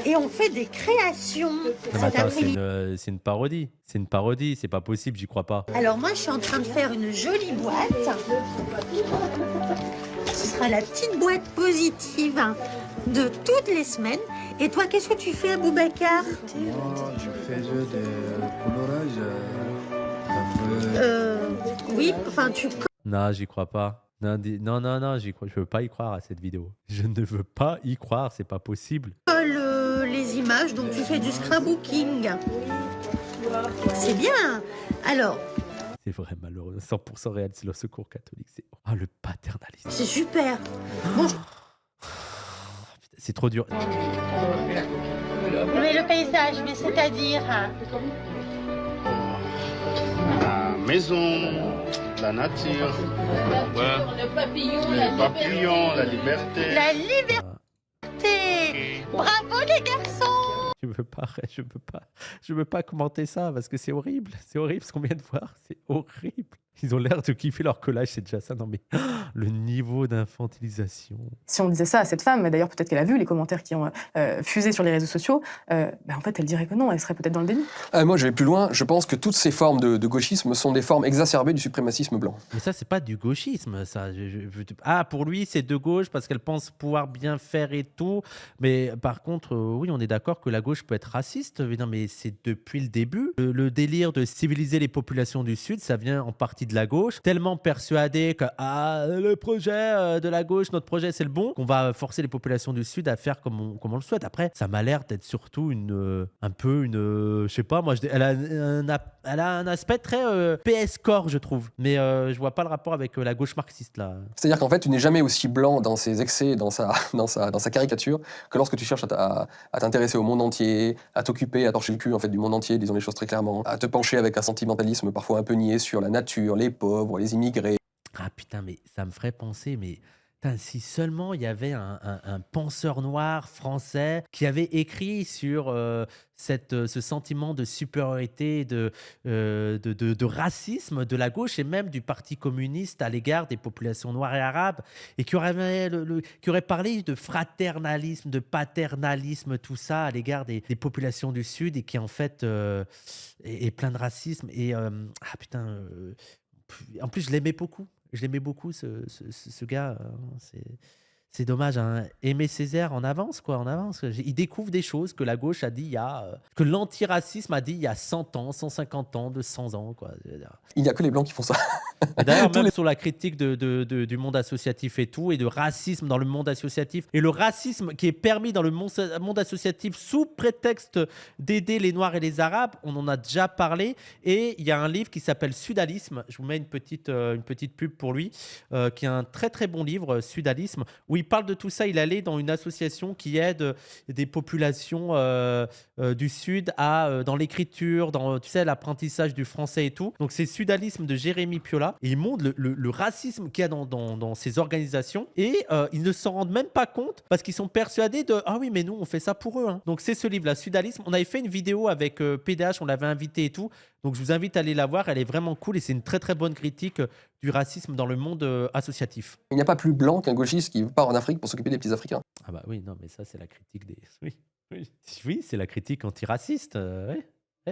et on fait des créations Non, mais cet attends, après-midi. c'est une parodie. C'est une parodie, c'est pas possible, j'y crois pas. Alors moi je suis en train de faire une jolie boîte. Ce sera la petite boîte positive de toutes les semaines. Et toi, qu'est-ce que tu fais Aboubacar? Moi, je faisais des colorages. Oui, enfin tu Non, j'y crois pas. Non, j'y crois. Je veux pas y croire à cette vidéo. Je ne veux pas y croire, c'est pas possible. colles les images, donc tu fais du scrapbooking. C'est bien. Alors, C'est vrai, malheureux. 100% réel, c'est le Secours catholique. Ah, le paternalisme. c'est super. Bon, C'est trop dur. mais le paysage, mais c'est-à-dire... La maison, la nature, ouais. Les papillons, la liberté. La liberté. Bravo les garçons. Je veux pas commenter ça parce que c'est horrible. C'est horrible ce qu'on vient de voir. C'est horrible. Ils ont l'air de kiffer leur collage, c'est déjà ça. Non mais le niveau d'infantilisation. Si on disait ça à cette femme, d'ailleurs peut-être qu'elle a vu les commentaires qui ont fusé sur les réseaux sociaux, en fait elle dirait que non, elle serait peut-être dans le déni. Moi, je vais plus loin. Je pense que toutes ces formes de gauchisme sont des formes exacerbées du suprémacisme blanc. Mais ça, c'est pas du gauchisme, ça. Ah, pour lui, c'est de gauche parce qu'elle pense pouvoir bien faire et tout. Mais par contre, oui, on est d'accord que la gauche peut être raciste. Mais non, mais c'est depuis le début. Le délire de civiliser les populations du Sud, ça vient en partie de la gauche. Tellement persuadé que le projet de la gauche, notre projet, c'est le bon, qu'on va forcer les populations du Sud à faire comme on le souhaite. Après, ça m'a l'air d'être surtout un peu une... je sais pas, moi, elle a un aspect très PS Corps, je trouve. Mais je vois pas le rapport avec la gauche marxiste, là. C'est-à-dire qu'en fait, tu n'es jamais aussi blanc dans ses excès, dans sa caricature, que lorsque tu cherches à t'intéresser au monde entier, à t'occuper, à torcher le cul en fait, du monde entier, disons les choses très clairement, à te pencher avec un sentimentalisme parfois un peu niais sur la nature, les pauvres, les immigrés. Ah putain, mais ça me ferait penser, mais Putain, si seulement il y avait un penseur noir français qui avait écrit sur ce sentiment de supériorité, de racisme de la gauche et même du Parti communiste à l'égard des populations noires et arabes, et qui aurait parlé de fraternalisme, de paternalisme, tout ça à l'égard des populations du Sud, et qui en fait est plein de racisme. Et en plus, je l'aimais beaucoup. Je l'aimais beaucoup, ce gars. C'est dommage, hein. Aimé Césaire, en avance, quoi, en avance. Il découvre des choses que la gauche a dit que l'antiracisme a dit il y a 100 ans, 150 ans, 200 ans, quoi. Il n'y a que les Blancs qui font ça. Et d'ailleurs, même sur la critique du monde associatif et tout, et de racisme dans le monde associatif, et le racisme qui est permis dans le monde associatif sous prétexte d'aider les Noirs et les Arabes, on en a déjà parlé. Et il y a un livre qui s'appelle Sudalisme. Je vous mets une petite pub pour lui, qui est un très très bon livre, Sudalisme, où il parle de tout ça. Il allait dans une association qui aide des populations du Sud dans l'écriture, dans, tu sais, l'apprentissage du français et tout. Donc c'est Sudalisme de Jérémy Piola. Et il montre le racisme qu'il y a dans ces organisations. Et ils ne s'en rendent même pas compte parce qu'ils sont persuadés de « Ah oui, mais nous, on fait ça pour eux. » hein. Donc c'est ce livre-là, Sudalisme. On avait fait une vidéo avec PDH, on l'avait invité et tout. Donc je vous invite à aller la voir. Elle est vraiment cool et c'est une très très bonne critique du racisme dans le monde associatif. Il n'y a pas plus blanc qu'un gauchiste qui part en Afrique pour s'occuper des petits Africains. Ah bah oui, non, mais ça, c'est la critique des... Oui, c'est la critique antiraciste. Oui,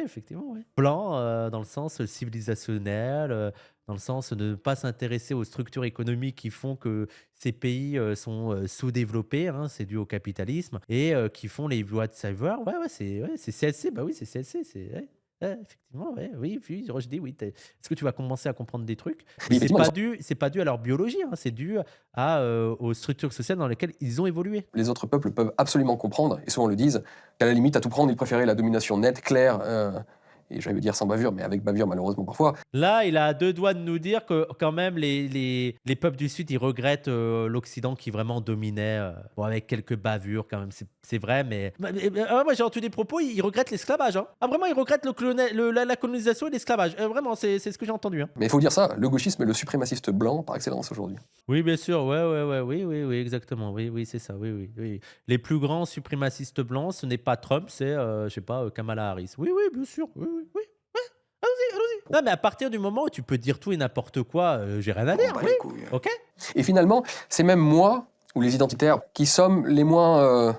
effectivement, oui. Blanc dans le sens civilisationnel, dans le sens de ne pas s'intéresser aux structures économiques qui font que ces pays sont sous-développés, hein, c'est dû au capitalisme, et qui font les lois de savoir. C'est CLC, bah oui, c'est CLC, c'est... effectivement, oui, je dis oui. Est-ce que tu vas commencer à comprendre des trucs? Oui, C'est pas dû à leur biologie, hein, c'est dû aux structures sociales dans lesquelles ils ont évolué. Les autres peuples peuvent absolument comprendre, et souvent le disent, qu'à la limite, à tout prendre, ils préféraient la domination nette, claire, et j'allais dire sans bavure, mais avec bavure malheureusement parfois. Là, il a à deux doigts de nous dire que quand même les peuples du Sud, ils regrettent l'Occident qui vraiment dominait, bon, avec quelques bavures quand même, c'est vrai, mais moi j'ai entendu des propos, ils regrettent l'esclavage. Hein. Ah vraiment, ils regrettent la colonisation et l'esclavage. Vraiment, c'est ce que j'ai entendu. Hein. Mais il faut dire ça, le gauchisme est le suprémaciste blanc par excellence aujourd'hui. Oui, bien sûr, oui, exactement, oui, c'est ça, oui. Les plus grands suprémacistes blancs, ce n'est pas Trump, c'est, je sais pas, Kamala Harris. Oui, bien sûr, oui. Allons-y. Non, mais à partir du moment où tu peux dire tout et n'importe quoi, j'ai rien à dire, oui, ok. Et finalement, c'est même moi, ou les identitaires, qui sommes les moins...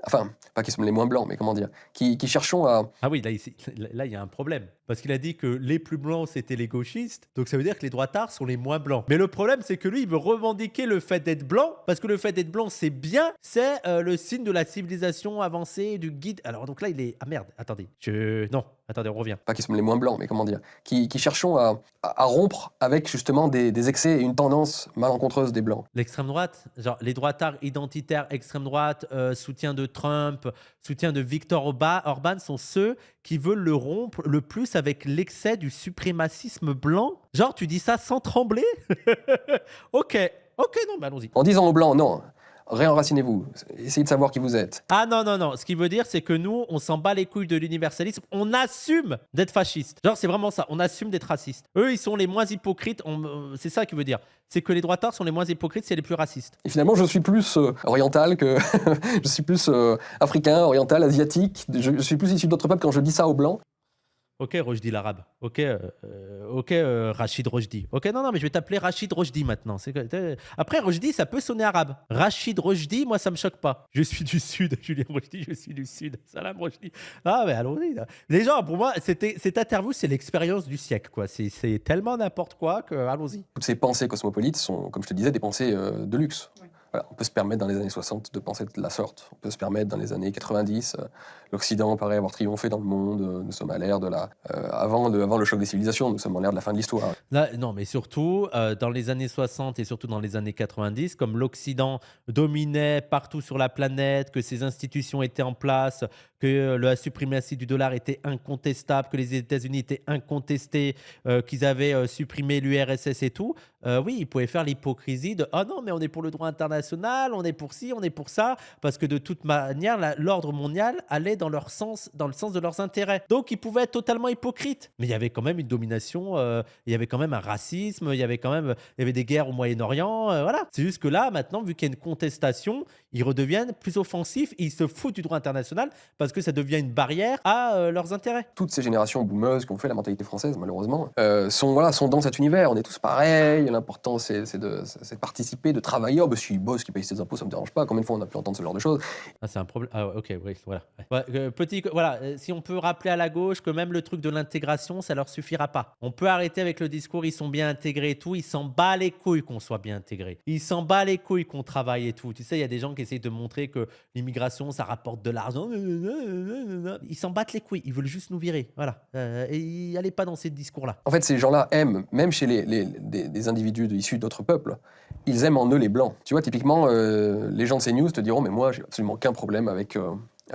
Enfin, pas qui sommes les moins blancs, mais comment dire, qui cherchons à... Ah oui, là, il y a un problème. Parce qu'il a dit que les plus blancs, c'était les gauchistes. Donc ça veut dire que les droitards sont les moins blancs. Mais le problème, c'est que lui, il veut revendiquer le fait d'être blanc. Parce que le fait d'être blanc, c'est bien. C'est le signe de la civilisation avancée, du guide. Alors donc là, il est... Ah merde, attendez. Non, attendez, on revient. Pas qui sommes les moins blancs, mais comment dire, qui cherchons à rompre avec justement des excès et une tendance malencontreuse des blancs. L'extrême droite, genre les droitards identitaires extrême droite, soutien de Trump, soutien de Viktor Orban sont ceux qui veulent le rompre le plus avec l'excès du suprémacisme blanc. Genre, tu dis ça sans trembler? Ok, non, mais allons-y. En disant aux blancs, non, réenracinez-vous, essayez de savoir qui vous êtes. Ah non. Ce qui veut dire, c'est que nous, on s'en bat les couilles de l'universalisme. On assume d'être fasciste. Genre, c'est vraiment ça. On assume d'être raciste. Eux, ils sont les moins hypocrites. C'est ça qui veut dire. C'est que les droitards sont les moins hypocrites, c'est les plus racistes. Et finalement, je suis plus oriental que... je suis plus africain, oriental, asiatique. Je suis plus issu d'autres peuples quand je dis ça aux blancs. Ok, Rochdi l'arabe. Ok, Rachid Rochdi. Ok, non, mais je vais t'appeler Rachid Rochdi maintenant. Après, Rochdi, ça peut sonner arabe. Rachid Rochdi, moi, ça me choque pas. Je suis du Sud, Julien Rochdi, je suis du Sud. Salam Rochdi. Ah, mais allons-y. Les gens, pour moi, cette interview, c'est l'expérience du siècle, quoi. C'est tellement n'importe quoi que, allons-y. Toutes ces pensées cosmopolites sont, comme je te disais, des pensées de luxe. Oui. Voilà, on peut se permettre dans les années 60 de penser de la sorte. On peut se permettre dans les années 90. L'Occident paraît avoir triomphé dans le monde. Nous sommes à l'ère de la... avant le choc des civilisations, nous sommes en l'ère de la fin de l'histoire. Là, non, mais surtout, dans les années 60 et surtout dans les années 90, comme l'Occident dominait partout sur la planète, que ses institutions étaient en place, que la suprématie du dollar était incontestable, que les États-Unis étaient incontestés, qu'ils avaient supprimé l'URSS et tout, oui, il pouvait faire l'hypocrisie de «Ah non, mais on est pour le droit international, on est pour ci, on est pour ça», parce que de toute manière, l'ordre mondial allait dans leur sens, dans le sens de leurs intérêts. Donc, ils pouvaient être totalement hypocrites. Mais il y avait quand même une domination, il y avait quand même un racisme, il y avait des guerres au Moyen-Orient, voilà. C'est juste que là, maintenant, vu qu'il y a une contestation, ils redeviennent plus offensifs, ils se foutent du droit international parce que ça devient une barrière à leurs intérêts. Toutes ces générations boomeuses qui ont fait la mentalité française, malheureusement, sont dans cet univers. On est tous pareils. L'important, c'est de participer, de travailler. Oh, bah, si il bosse, qui paye ses impôts, ça me dérange pas. Combien de fois on a pu entendre ce genre de choses? Ah, c'est un problème. Ah, ouais, ok, oui, voilà. Ouais, voilà, si on peut rappeler à la gauche que même le truc de l'intégration, ça leur suffira pas. On peut arrêter avec le discours, ils sont bien intégrés et tout. Ils s'en bat les couilles qu'on soit bien intégrés. Ils s'en bat les couilles qu'on travaille et tout. Tu sais, il y a des gens qui essayent de montrer que l'immigration, ça rapporte de l'argent. Ils s'en battent les couilles. Ils veulent juste nous virer. Voilà. Et allez pas dans ces discours-là. En fait, ces gens-là aiment, même chez des individus issus d'autres peuples, ils aiment en eux les blancs. Tu vois, typiquement, les gens de CNews te diront, mais moi, j'ai absolument aucun problème avec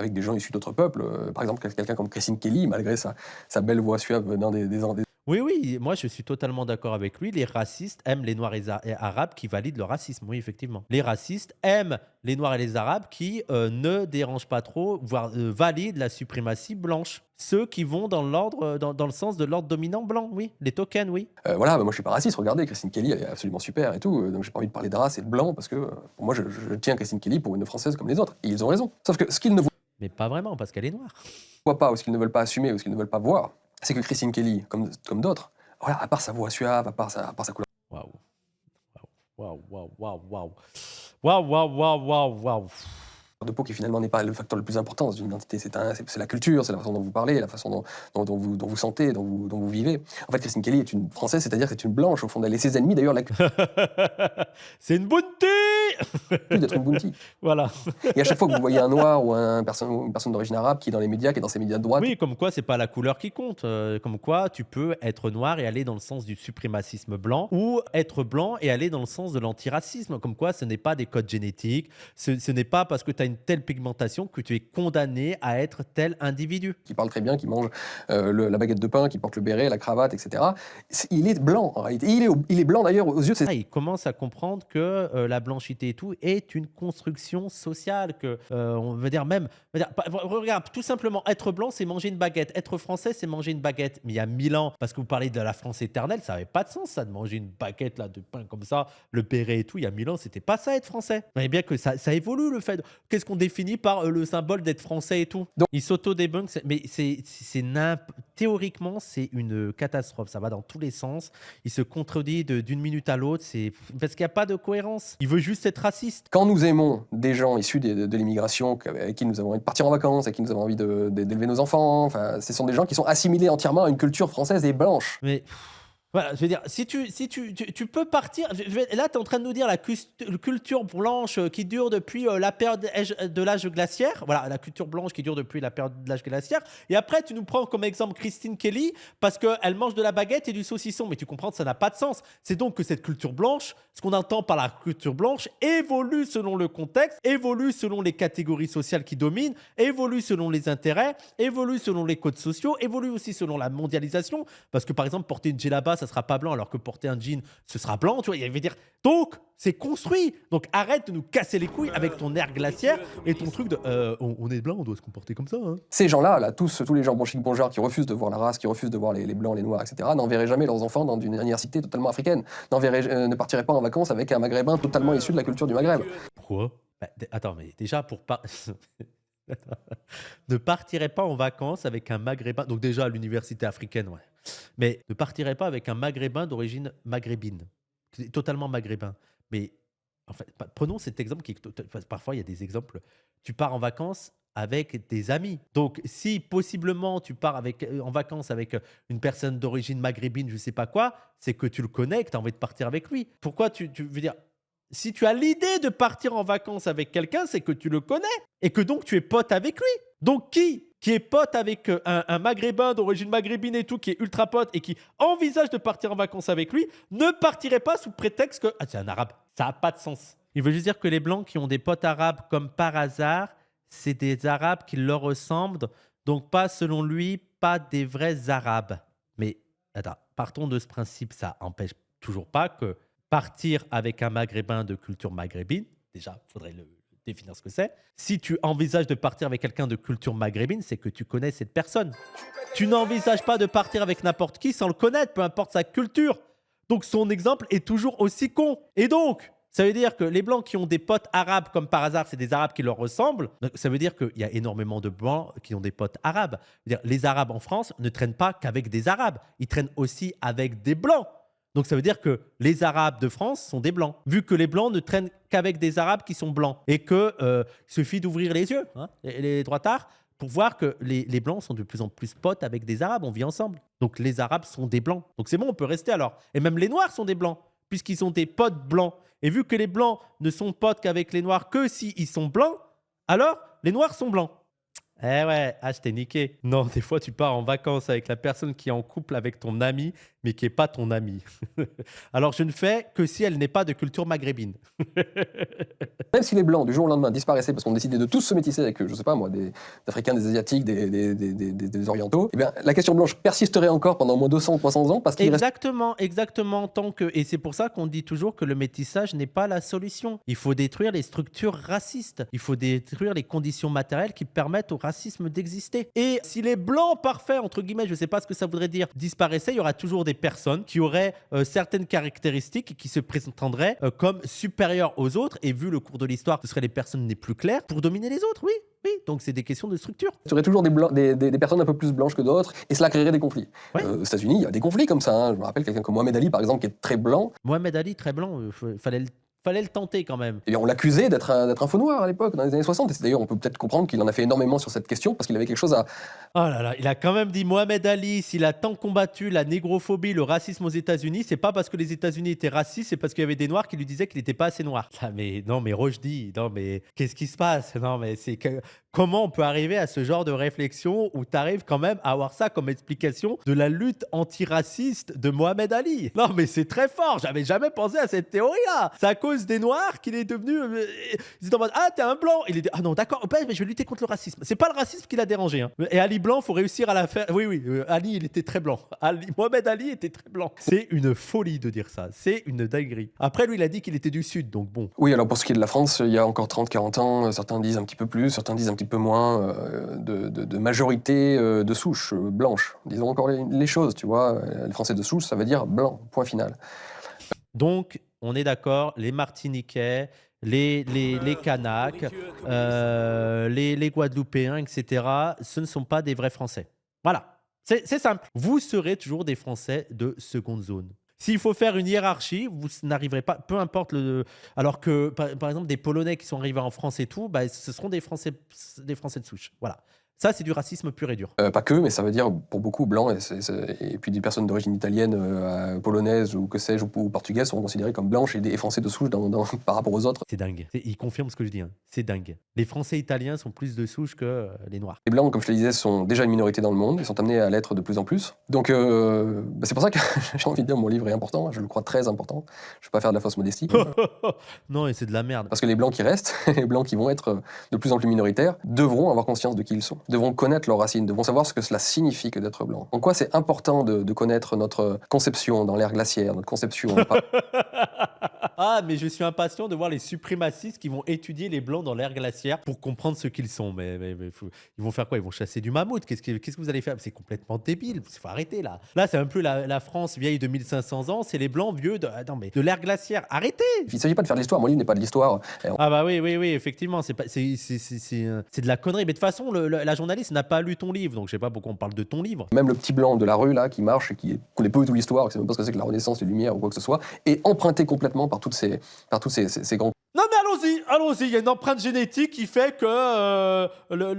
des gens issus d'autres peuples. Par exemple, quelqu'un comme Christine Kelly, malgré sa belle voix suave venant des Oui, oui, moi je suis totalement d'accord avec lui. Les racistes aiment les Noirs et Arabes qui valident le racisme. Oui, effectivement. Les racistes aiment les Noirs et les Arabes qui ne dérangent pas trop, voire valident la suprématie blanche. Ceux qui vont dans l'ordre, dans le sens de l'ordre dominant blanc, oui. Les tokens, oui. Voilà, moi je suis pas raciste, regardez, Christine Kelly, elle est absolument super et tout, donc j'ai pas envie de parler de race et de blanc, parce que pour moi, je tiens Christine Kelly pour une Française comme les autres, et ils ont raison. Sauf que ce qu'ils ne Mais pas vraiment, parce qu'elle est noire. voient pas, ou ce qu'ils ne veulent pas assumer, ou ce qu'ils ne veulent pas voir, c'est que Christine Kelly, comme d'autres, voilà, à part sa voix suave, à part sa couleur Waouh. Waouh, waouh, waouh, waouh. Waouh, waouh, waouh, waouh, waouh. de peau qui finalement n'est pas le facteur le plus important dans une identité, c'est la culture, c'est la façon dont vous parlez, la façon dont vous sentez, dont vous vivez. En fait, Christine Kelly est une Française, c'est-à-dire c'est une blanche au fond d'elle. Et ses ennemis, d'ailleurs, l'accusent C'est une bounty. d'être une bounty. Voilà. Et à chaque fois que vous voyez un noir ou une personne d'origine arabe qui est dans les médias, qui est dans ces médias de droite, Oui, comme quoi, c'est pas la couleur qui compte. Comme quoi, tu peux être noir et aller dans le sens du suprémacisme blanc, ou être blanc et aller dans le sens de l'antiracisme. Comme quoi, ce n'est pas des codes génétiques. Ce n'est pas parce que tu as une telle pigmentation que tu es condamné à être tel individu. qui parle très bien, qui mange la baguette de pain, qui porte le béret, la cravate, etc. Il est blanc, en réalité. Il est blanc, d'ailleurs, aux yeux de ses... Ah, il commence à comprendre que la blanchité et tout est une construction sociale. Que, on veut dire même... regarde, tout simplement, être blanc, c'est manger une baguette. Être français, c'est manger une baguette. Mais il y a 1000 ans, parce que vous parlez de la France éternelle, ça n'avait pas de sens, ça, de manger une baguette là, de pain comme ça, le béret et tout. Il y a 1000 ans, c'était pas ça, être français. Vous voyez bien que ça évolue, le fait. Qu'est-ce qu'on définit par le symbole d'être français et tout? Donc- Il s'auto-débunk, mais théoriquement, c'est une catastrophe. Ça va dans tous les sens. Il se contredit d'une minute à l'autre. C'est parce qu'il n'y a pas de cohérence. Il veut juste être raciste. Quand nous aimons des gens issus de l'immigration, avec qui nous avons envie de partir en vacances, avec qui nous avons envie d'élever nos enfants, enfin, ce sont des gens qui sont assimilés entièrement à une culture française et blanche. Mais voilà, je veux dire, si tu peux partir. Là, tu es en train de nous dire la culture blanche qui dure depuis la période de l'âge glaciaire. Voilà, la culture blanche qui dure depuis la période de l'âge glaciaire. Et après, tu nous prends comme exemple Christine Kelly parce qu'elle mange de la baguette et du saucisson. Mais tu comprends que ça n'a pas de sens. C'est donc que cette culture blanche, ce qu'on entend par la culture blanche, évolue selon le contexte, évolue selon les catégories sociales qui dominent, évolue selon les intérêts, évolue selon les codes sociaux, évolue aussi selon la mondialisation. Parce que par exemple, porter une djellaba, ça sera pas blanc, alors que porter un jean, ce sera blanc. Tu vois, il veut dire. Donc, c'est construit. Donc, arrête de nous casser les couilles avec ton air glaciaire et ton truc de on est blanc, on doit se comporter comme ça. Hein. Ces gens-là, là, tous les gens bon chic, bon genre, qui refusent de voir la race, qui refusent de voir les blancs, les noirs, etc., n'enverraient jamais leurs enfants dans une université totalement africaine. Ne partiraient pas en vacances avec un maghrébin totalement issu de la culture du Maghreb. Pourquoi? Attends, mais déjà, pour pas. Ne partirait pas en vacances avec un maghrébin. Donc, déjà, à l'université africaine, ouais. Mais ne partirait pas avec un maghrébin d'origine maghrébine. Totalement maghrébin. Mais en fait, prenons cet exemple qui parfois il y a des exemples. Tu pars en vacances avec des amis. Donc, si possiblement tu pars en vacances avec une personne d'origine maghrébine, je sais pas quoi, c'est que tu le connais et que tu as envie de partir avec lui. Pourquoi tu veux dire, si tu as l'idée de partir en vacances avec quelqu'un, c'est que tu le connais et que donc tu es pote avec lui. Donc, qui est pote avec un maghrébin d'origine maghrébine et tout, qui est ultra pote et qui envisage de partir en vacances avec lui, ne partirait pas sous prétexte que c'est un arabe. Ça n'a pas de sens. Il veut juste dire que les blancs qui ont des potes arabes comme par hasard, c'est des arabes qui leur ressemblent, donc pas selon lui, pas des vrais arabes. Mais attends, partons de ce principe, ça empêche toujours pas que partir avec un maghrébin de culture maghrébine, déjà, il faudrait définir ce que c'est. Si tu envisages de partir avec quelqu'un de culture maghrébine, c'est que tu connais cette personne. Tu n'envisages pas de partir avec n'importe qui sans le connaître, peu importe sa culture. Donc son exemple est toujours aussi con. Et donc, ça veut dire que les Blancs qui ont des potes arabes, comme par hasard, c'est des Arabes qui leur ressemblent. Donc, ça veut dire qu'il y a énormément de Blancs qui ont des potes arabes. C'est-à-dire, les Arabes en France ne traînent pas qu'avec des Arabes. Ils traînent aussi avec des Blancs. Donc ça veut dire que les Arabes de France sont des Blancs, vu que les Blancs ne traînent qu'avec des Arabes qui sont blancs. Et qu'il suffit d'ouvrir les yeux, hein, les droitards, pour voir que les Blancs sont de plus en plus potes avec des Arabes. On vit ensemble. Donc les Arabes sont des Blancs. Donc c'est bon, on peut rester alors. Et même les Noirs sont des Blancs, puisqu'ils sont des potes blancs. Et vu que les Blancs ne sont potes qu'avec les Noirs que s'ils sont blancs, alors les Noirs sont blancs. Eh ouais, je t'ai niqué. Non, des fois, tu pars en vacances avec la personne qui est en couple avec ton ami, mais qui n'est pas ton ami. Alors, je ne fais que si elle n'est pas de culture maghrébine. Même si les Blancs, du jour au lendemain, disparaissaient parce qu'on décidait de tous se métisser avec, je sais pas moi, des Africains, des Asiatiques, des Orientaux, eh bien, la question blanche persisterait encore pendant au moins 200 ou 300 ans parce qu'il reste... Exactement. Et c'est pour ça qu'on dit toujours que le métissage n'est pas la solution. Il faut détruire les structures racistes. Il faut détruire les conditions matérielles qui permettent au racisme d'exister. Et si les Blancs parfaits, entre guillemets, je ne sais pas ce que ça voudrait dire, disparaissaient, il y aura toujours des personnes qui auraient certaines caractéristiques et qui se présenteraient comme supérieures aux autres. Et vu le cours de l'histoire, ce seraient les personnes les plus claires pour dominer les autres, oui. Donc c'est des questions de structure. Il y aurait toujours des personnes un peu plus blanches que d'autres, et cela créerait des conflits. Ouais. Aux États-Unis, il y a des conflits comme ça. Hein. Je me rappelle quelqu'un comme Mohamed Ali, par exemple, qui est très blanc. Mohamed Ali, très blanc, fallait le tenter quand même. Et bien, on l'accusait d'être un faux noir à l'époque, dans les années 60. Et d'ailleurs, on peut peut-être comprendre qu'il en a fait énormément sur cette question, parce qu'il avait quelque chose à... Oh là là, il a quand même dit Mohamed Ali, s'il a tant combattu la négrophobie, le racisme aux États-Unis, c'est pas parce que les États-Unis étaient racistes, c'est parce qu'il y avait des Noirs qui lui disaient qu'il n'était pas assez noir. Ah, mais non, mais Rochdi, non, mais qu'est-ce qui se passe? Non, mais c'est que... Comment on peut arriver à ce genre de réflexion où tu arrives quand même à avoir ça comme explication de la lutte antiraciste de Mohamed Ali? Non, mais c'est très fort. J'avais jamais pensé à cette théorie-là. C'est à cause des Noirs qu'il est devenu. Ils étaient en mode ah, t'es un blanc. Il est ah non, d'accord, mais je vais lutter contre le racisme. C'est pas le racisme qui l'a dérangé. Hein. Et Ali blanc, faut réussir à la faire. Oui, Ali, il était très blanc. Mohamed Ali était très blanc. C'est une folie de dire ça. C'est une dinguerie. Après, lui, il a dit qu'il était du Sud, donc bon. Oui, alors pour ce qui est de la France, il y a encore 30-40 ans, certains disent un petit peu plus, certains disent un petit peu moins de majorité de souche blanche. Disons encore les choses, tu vois. Les Français de souche, ça veut dire blanc, point final. Donc, on est d'accord, les Martiniquais, les Kanaks, les Guadeloupéens, etc., ce ne sont pas des vrais Français. Voilà, c'est simple. Vous serez toujours des Français de seconde zone. S'il faut faire une hiérarchie, vous n'arriverez pas, peu importe le... Alors que, par exemple, des Polonais qui sont arrivés en France et tout, bah, ce seront des Français de souche. Voilà. Ça, c'est du racisme pur et dur. Pas que, mais ça veut dire pour beaucoup blancs, et puis des personnes d'origine italienne, polonaise ou que sais-je, ou portugaises seront considérées comme blanches et français de souche par rapport aux autres. C'est dingue. Il confirme ce que je dis. Hein. C'est dingue. Les Français italiens sont plus de souche que les Noirs. Les blancs, comme je te le disais, sont déjà une minorité dans le monde. Ils sont amenés à l'être de plus en plus. Donc, c'est pour ça que j'ai envie de dire mon livre est important. Je le crois très important. Je ne vais pas faire de la fausse modestie. Non, et c'est de la merde. Parce que les blancs qui restent, les blancs qui vont être de plus en plus minoritaires, devront avoir conscience de qui ils sont. Devront connaître leurs racines, devront savoir ce que cela signifie que d'être blanc. En quoi c'est important de connaître notre conception dans l'ère glaciaire, notre conception... Ah, mais je suis impatient de voir les suprémacistes qui vont étudier les blancs dans l'ère glaciaire pour comprendre ce qu'ils sont. Mais ils vont faire quoi? Ils vont chasser du mammouth. Qu'est-ce que vous allez faire? C'est complètement débile. Il faut arrêter là. Là, c'est un peu la France vieille de 1500 ans. C'est les blancs vieux de l'ère glaciaire. Arrêtez! Il ne s'agit pas de faire de l'histoire. Mon livre n'est pas de l'histoire. Ah bah oui, effectivement. C'est de la connerie. Mais de toute façon, la journaliste n'a pas lu ton livre. Donc je sais pas pourquoi on parle de ton livre. Même le petit blanc de la rue là qui marche et qui connaît pas du tout l'histoire, qui sait même pas ce que c'est que la Renaissance, les Lumières ou quoi que ce soit, est emprunté complètement par tous ces grands... Non mais allons-y, il y a une empreinte génétique qui fait que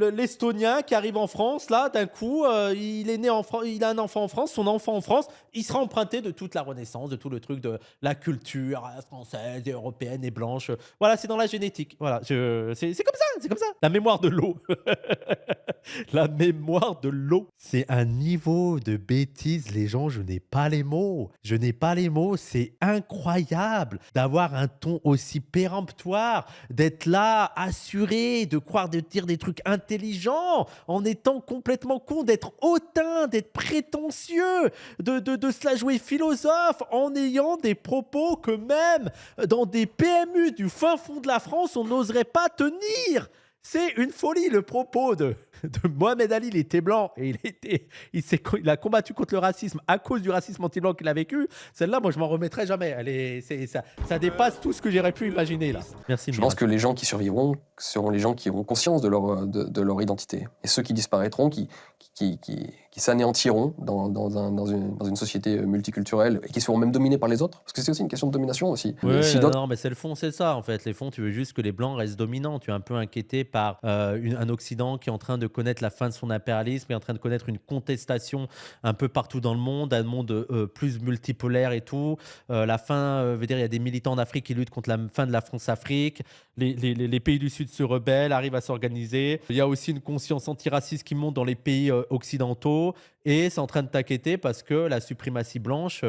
l'Estonien qui arrive en France, là, d'un coup, il est né en France, il a un enfant en France, son enfant en France, il sera emprunté de toute la Renaissance, de tout le truc de la culture française, et européenne et blanche. Voilà, c'est dans la génétique. Voilà, c'est comme ça. La mémoire de l'eau. La mémoire de l'eau. C'est un niveau de bêtise, les gens, je n'ai pas les mots. C'est incroyable d'avoir un ton aussi péremptoire pouvoir, d'être là, assuré, de croire, de dire des trucs intelligents, en étant complètement con, d'être hautain, d'être prétentieux, de se la jouer philosophe, en ayant des propos que même dans des PMU du fin fond de la France, on n'oserait pas tenir. C'est une folie, le propos de Mohamed Ali. Il était blanc et il a combattu contre le racisme à cause du racisme anti-blanc qu'il a vécu. Celle-là, moi, je m'en remettrai jamais. Ça dépasse tout ce que j'aurais pu imaginer, là. Merci. Je pense que les gens qui survivront seront les gens qui auront conscience de leur identité. Et ceux qui disparaîtront, qui s'anéantiront dans une société multiculturelle et qui seront même dominés par les autres. Parce que c'est aussi une question de domination aussi. Ouais, Si non, mais c'est le fond, c'est ça, en fait. Les fonds, tu veux juste que les Blancs restent dominants. Tu es un peu inquiété par un Occident qui est en train de connaître la fin de son impérialisme, qui est en train de connaître une contestation un peu partout dans le monde, un monde plus multipolaire et tout. La fin, veut dire, il y a des militants en Afrique qui luttent contre la fin de la France-Afrique. Les pays du Sud se rebellent, arrivent à s'organiser. Il y a aussi une conscience antiraciste qui monte dans les pays occidentaux. Et c'est en train de t'inquiéter parce que la suprématie blanche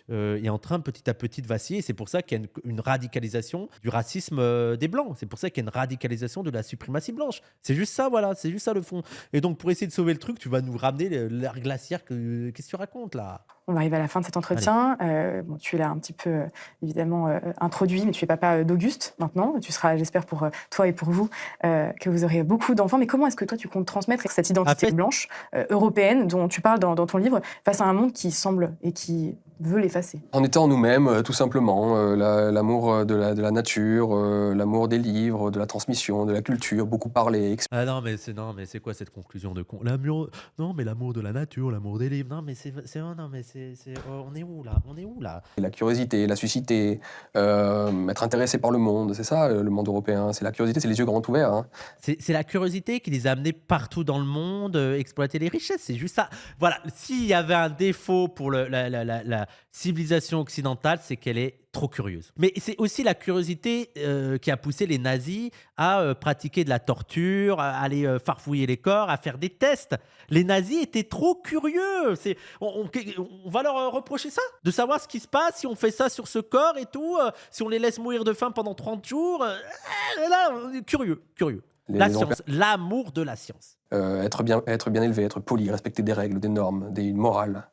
est en train petit à petit de vaciller. C'est pour ça qu'il y a une radicalisation du racisme des Blancs. C'est pour ça qu'il y a une radicalisation de la suprématie blanche. C'est juste ça, voilà. C'est juste ça le fond. Et donc, pour essayer de sauver le truc, tu vas nous ramener l'ère glaciaire. Qu'est-ce que tu racontes là? On va arriver à la fin de cet entretien. Bon, tu l'as un petit peu, évidemment, introduit, mais tu es papa d'Auguste maintenant. Tu seras, j'espère, pour toi et pour vous, que vous aurez beaucoup d'enfants. Mais comment est-ce que toi, tu comptes transmettre cette identité blanche, européenne, dont tu parles dans ton livre, face à un monde qui semble et qui veut l'effacer? En étant nous-mêmes, tout simplement. L'amour de la nature, l'amour des livres, de la transmission, de la culture, beaucoup parler. Ah non, mais c'est quoi cette conclusion de con? L'amour de la nature, l'amour des livres. Non, mais on est où là? La curiosité, la susciter, être intéressé par le monde, c'est ça le monde européen. C'est la curiosité, c'est les yeux grands ouverts. Hein. C'est la curiosité qui les a amenés partout dans le monde, exploiter les richesses, c'est juste ça. Voilà, s'il y avait un défaut pour la civilisation occidentale, c'est qu'elle est trop curieuse. Mais c'est aussi la curiosité qui a poussé les nazis à pratiquer de la torture, à aller farfouiller les corps, à faire des tests. Les nazis étaient trop curieux. On va leur reprocher ça, de savoir ce qui se passe si on fait ça sur ce corps et tout, si on les laisse mourir de faim pendant 30 jours. Là, curieux. La science, l'amour de la science. Être bien élevé, être poli, respecter des règles, des normes, une morale.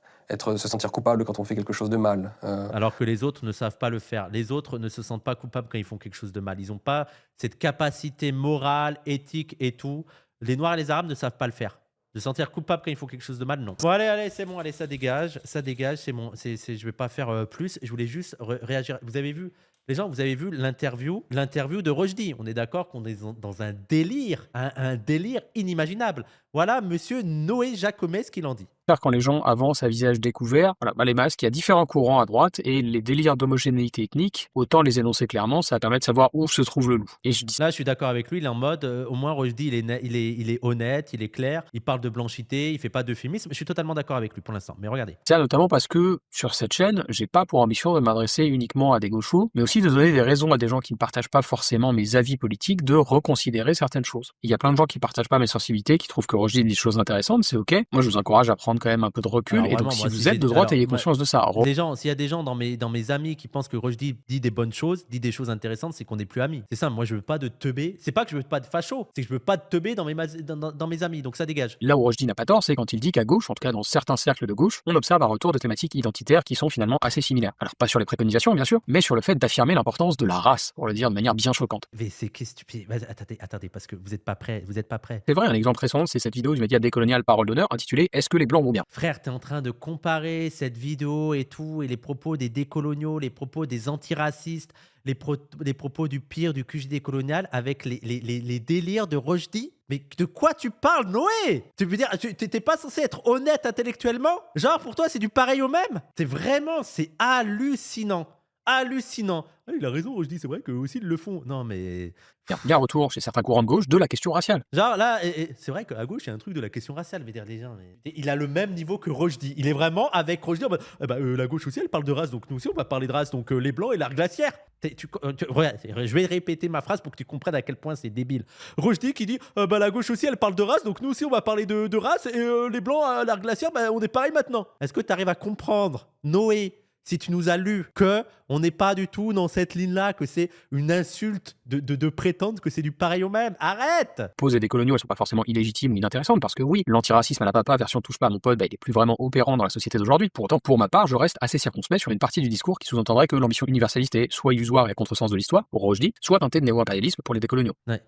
Se sentir coupable quand on fait quelque chose de mal. Alors que les autres ne savent pas le faire. Les autres ne se sentent pas coupables quand ils font quelque chose de mal. Ils n'ont pas cette capacité morale, éthique et tout. Les Noirs et les Arabes ne savent pas le faire. De se sentir coupable quand ils font quelque chose de mal, non. Bon, allez, c'est bon, allez, ça dégage, c'est bon. Je vais pas faire plus. Je voulais juste réagir. Vous avez vu, les gens, vous avez vu l'interview de Rochdi. On est d'accord qu'on est dans un délire, un délire inimaginable. Voilà, monsieur Noé Jacomet, ce qu'il en dit. Quand les gens avancent à visage découvert, les masques, il y a différents courants à droite et les délires d'homogénéité ethnique, autant les énoncer clairement, ça permet de savoir où se trouve le loup. Et là, je suis d'accord avec lui, il est en mode, au moins Rochdi, il est honnête, il est clair, il parle de blanchité, il fait pas d'euphémisme. Je suis totalement d'accord avec lui pour l'instant, mais regardez. Ça notamment parce que sur cette chaîne, j'ai pas pour ambition de m'adresser uniquement à des gauchos, mais aussi de donner des raisons à des gens qui ne partagent pas forcément mes avis politiques de reconsidérer certaines choses. Il y a plein de gens qui partagent pas mes sensibilités, qui trouvent que Rochdi dit des choses intéressantes, c'est ok. Moi, je vous encourage à prendre quand même un peu de recul. Alors, et donc, si vous êtes de droite, ayez conscience de ça. S'il y a des gens dans mes amis qui pensent que Rochdi dit des bonnes choses, dit des choses intéressantes, c'est qu'on n'est plus amis. C'est ça, moi, je veux pas de teubé. C'est pas que je veux pas de facho, c'est que je veux pas de teubé dans mes amis. Donc, ça dégage. Là où Rochdi n'a pas tort, c'est quand il dit qu'à gauche, en tout cas dans certains cercles de gauche, on observe un retour de thématiques identitaires qui sont finalement assez similaires. Alors, pas sur les préconisations, bien sûr, mais sur le fait d'affirmer l'importance de la race, pour le dire de manière bien choquante. Mais c'est stupide. Attendez, parce que vous êtes pas prêts. C'est vrai, un exemple récent, c'est cette vidéo du média Décolonial Parole d'honneur intitulée Est-ce que les blancs vont bien? Frère, t'es en train de comparer cette vidéo et tout, et les propos des décoloniaux, les propos des antiracistes, les propos du pire du QG décolonial avec les délires de Rochdi? Mais de quoi tu parles, Noé? Tu veux dire, t'es pas censé être honnête intellectuellement? Genre, pour toi, c'est du pareil au même? C'est hallucinant. Hallucinant. Ah, il a raison, je dis, c'est vrai qu'eux aussi ils le font. Non, mais. Il y a un retour chez certains courants de gauche de la question raciale. Genre là, c'est vrai qu'à gauche, il y a un truc de la question raciale. Je veux dire, les gens, il a le même niveau que Rochdi. Il est vraiment avec Rochdi. La gauche aussi, elle parle de race, donc nous aussi, on va parler de race. Donc les blancs et l'art glaciaire. Regarde, je vais répéter ma phrase pour que tu comprennes à quel point c'est débile. Rochdi qui dit la gauche aussi, elle parle de race, donc nous aussi, on va parler de race. Et les blancs à l'art glaciaire, on est pareil maintenant. Est-ce que tu arrives à comprendre, Noé, Si tu nous as lu que on n'est pas du tout dans cette ligne-là, que c'est une insulte de prétendre que c'est du pareil au même, arrête! Poser des coloniaux, elles sont pas forcément illégitimes ou inintéressantes, parce que oui, l'antiracisme à la papa version touche pas à mon pote, il est plus vraiment opérant dans la société d'aujourd'hui. Pour autant, pour ma part, je reste assez circonspect sur une partie du discours qui sous-entendrait que l'ambition universaliste est soit illusoire et à contresens de l'histoire, pour Rushdie, soit teintée de néo-impérialisme pour les décoloniaux. Ouais,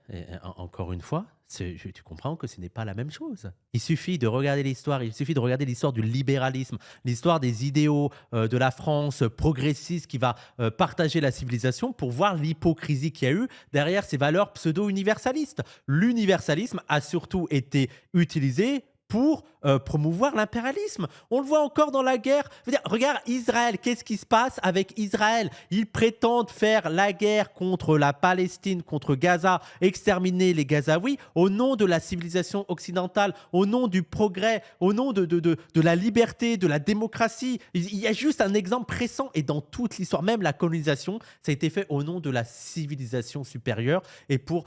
encore une fois, tu comprends que ce n'est pas la même chose. Il suffit de regarder l'histoire, il suffit de regarder l'histoire du libéralisme, l'histoire des idéaux de la France progressiste qui va partager la civilisation pour voir l'hypocrisie qu'il y a eu derrière ces valeurs pseudo-universalistes. L'universalisme a surtout été utilisé pour promouvoir l'impérialisme. On le voit encore dans la guerre. Je veux dire, regarde Israël, qu'est-ce qui se passe avec Israël? Ils prétendent faire la guerre contre la Palestine, contre Gaza, exterminer les Gazaouis au nom de la civilisation occidentale, au nom du progrès, au nom de la liberté, de la démocratie. Il y a juste un exemple pressant et dans toute l'histoire, même la colonisation, ça a été fait au nom de la civilisation supérieure et pour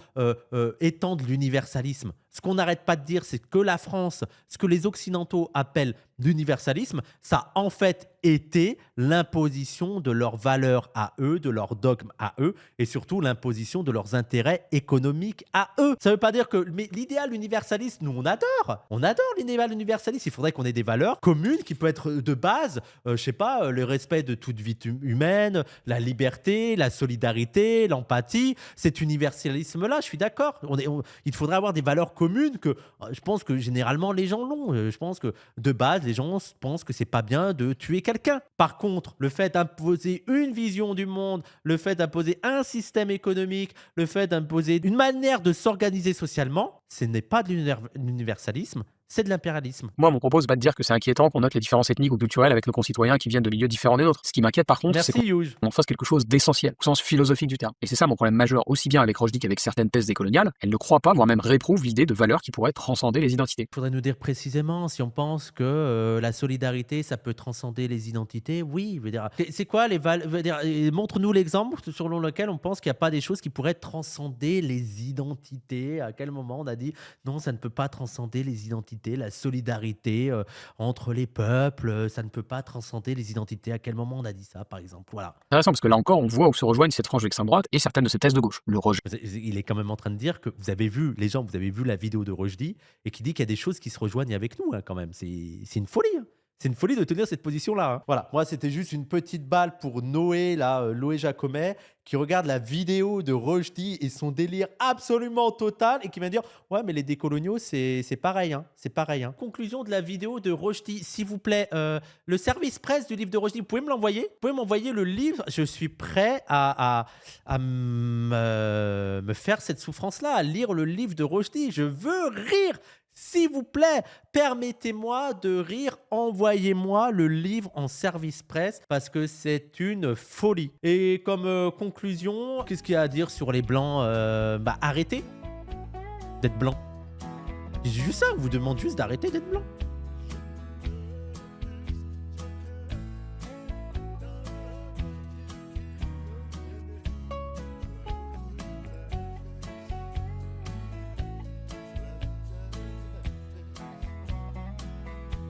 étendre l'universalisme. Ce qu'on n'arrête pas de dire, c'est que la France, ce que les Occidentaux appellent l'universalisme, ça a en fait été l'imposition de leurs valeurs à eux, de leurs dogmes à eux, et surtout l'imposition de leurs intérêts économiques à eux. Ça ne veut pas dire que... Mais l'idéal universaliste, nous, on adore. On adore l'idéal universaliste. Il faudrait qu'on ait des valeurs communes qui peuvent être de base, je sais pas, le respect de toute vie humaine, la liberté, la solidarité, l'empathie. Cet universalisme-là, je suis d'accord. Il faudrait avoir des valeurs communes que je pense que généralement les gens l'ont. Je pense que de base, les gens pensent que c'est pas bien de tuer quelqu'un. Par contre, le fait d'imposer une vision du monde, le fait d'imposer un système économique, le fait d'imposer une manière de s'organiser socialement, ce n'est pas de l'universalisme, c'est de l'impérialisme. Moi, mon propos, c'est pas de dire que c'est inquiétant qu'on note les différences ethniques ou culturelles avec nos concitoyens qui viennent de milieux différents des nôtres. Ce qui m'inquiète par contre, c'est qu'on en fasse quelque chose d'essentiel, au sens philosophique du terme. Et c'est ça mon problème majeur, aussi bien avec Rushdie qu'avec certaines thèses décoloniales. Elle ne croit pas, voire même réprouve l'idée de valeurs qui pourraient transcender les identités. Il faudrait nous dire précisément si on pense que la solidarité, ça peut transcender les identités. Oui, je veux dire, c'est quoi les valeurs? Montre-nous l'exemple selon lequel on pense qu'il n'y a pas des choses qui pourraient transcender les identités. À quel moment on a dit non, ça ne peut pas transcender les identités, la solidarité entre les peuples, ça ne peut pas transcender les identités. À quel moment on a dit ça, par exemple? Voilà. Intéressant, parce que là encore, on voit où se rejoignent cette frange d'extrême droite et certaines de ces thèses de gauche. Le rejet. Il est quand même en train de dire que vous avez vu, les gens, vous avez vu la vidéo de Rushdie et qui dit qu'il y a des choses qui se rejoignent avec nous, hein, quand même. C'est une folie. Hein. C'est une folie de tenir cette position-là. Hein. Voilà, moi, c'était juste une petite balle pour Noé, là, Loé Jacomet, qui regarde la vidéo de Rushdie et son délire absolument total et qui va dire « Ouais, mais les décoloniaux, c'est pareil. Hein, c'est pareil. Hein. » Conclusion de la vidéo de Rushdie, s'il vous plaît. Le service presse du livre de Rushdie, vous pouvez me l'envoyer? Vous pouvez m'envoyer le livre? Je suis prêt à me faire cette souffrance-là, à lire le livre de Rushdie. Je veux rire. S'il vous plaît, permettez-moi de rire, envoyez-moi le livre en service presse parce que c'est une folie. Et comme conclusion, qu'est-ce qu'il y a à dire sur les blancs? Arrêtez d'être blanc. C'est juste ça, on vous demande juste d'arrêter d'être blanc.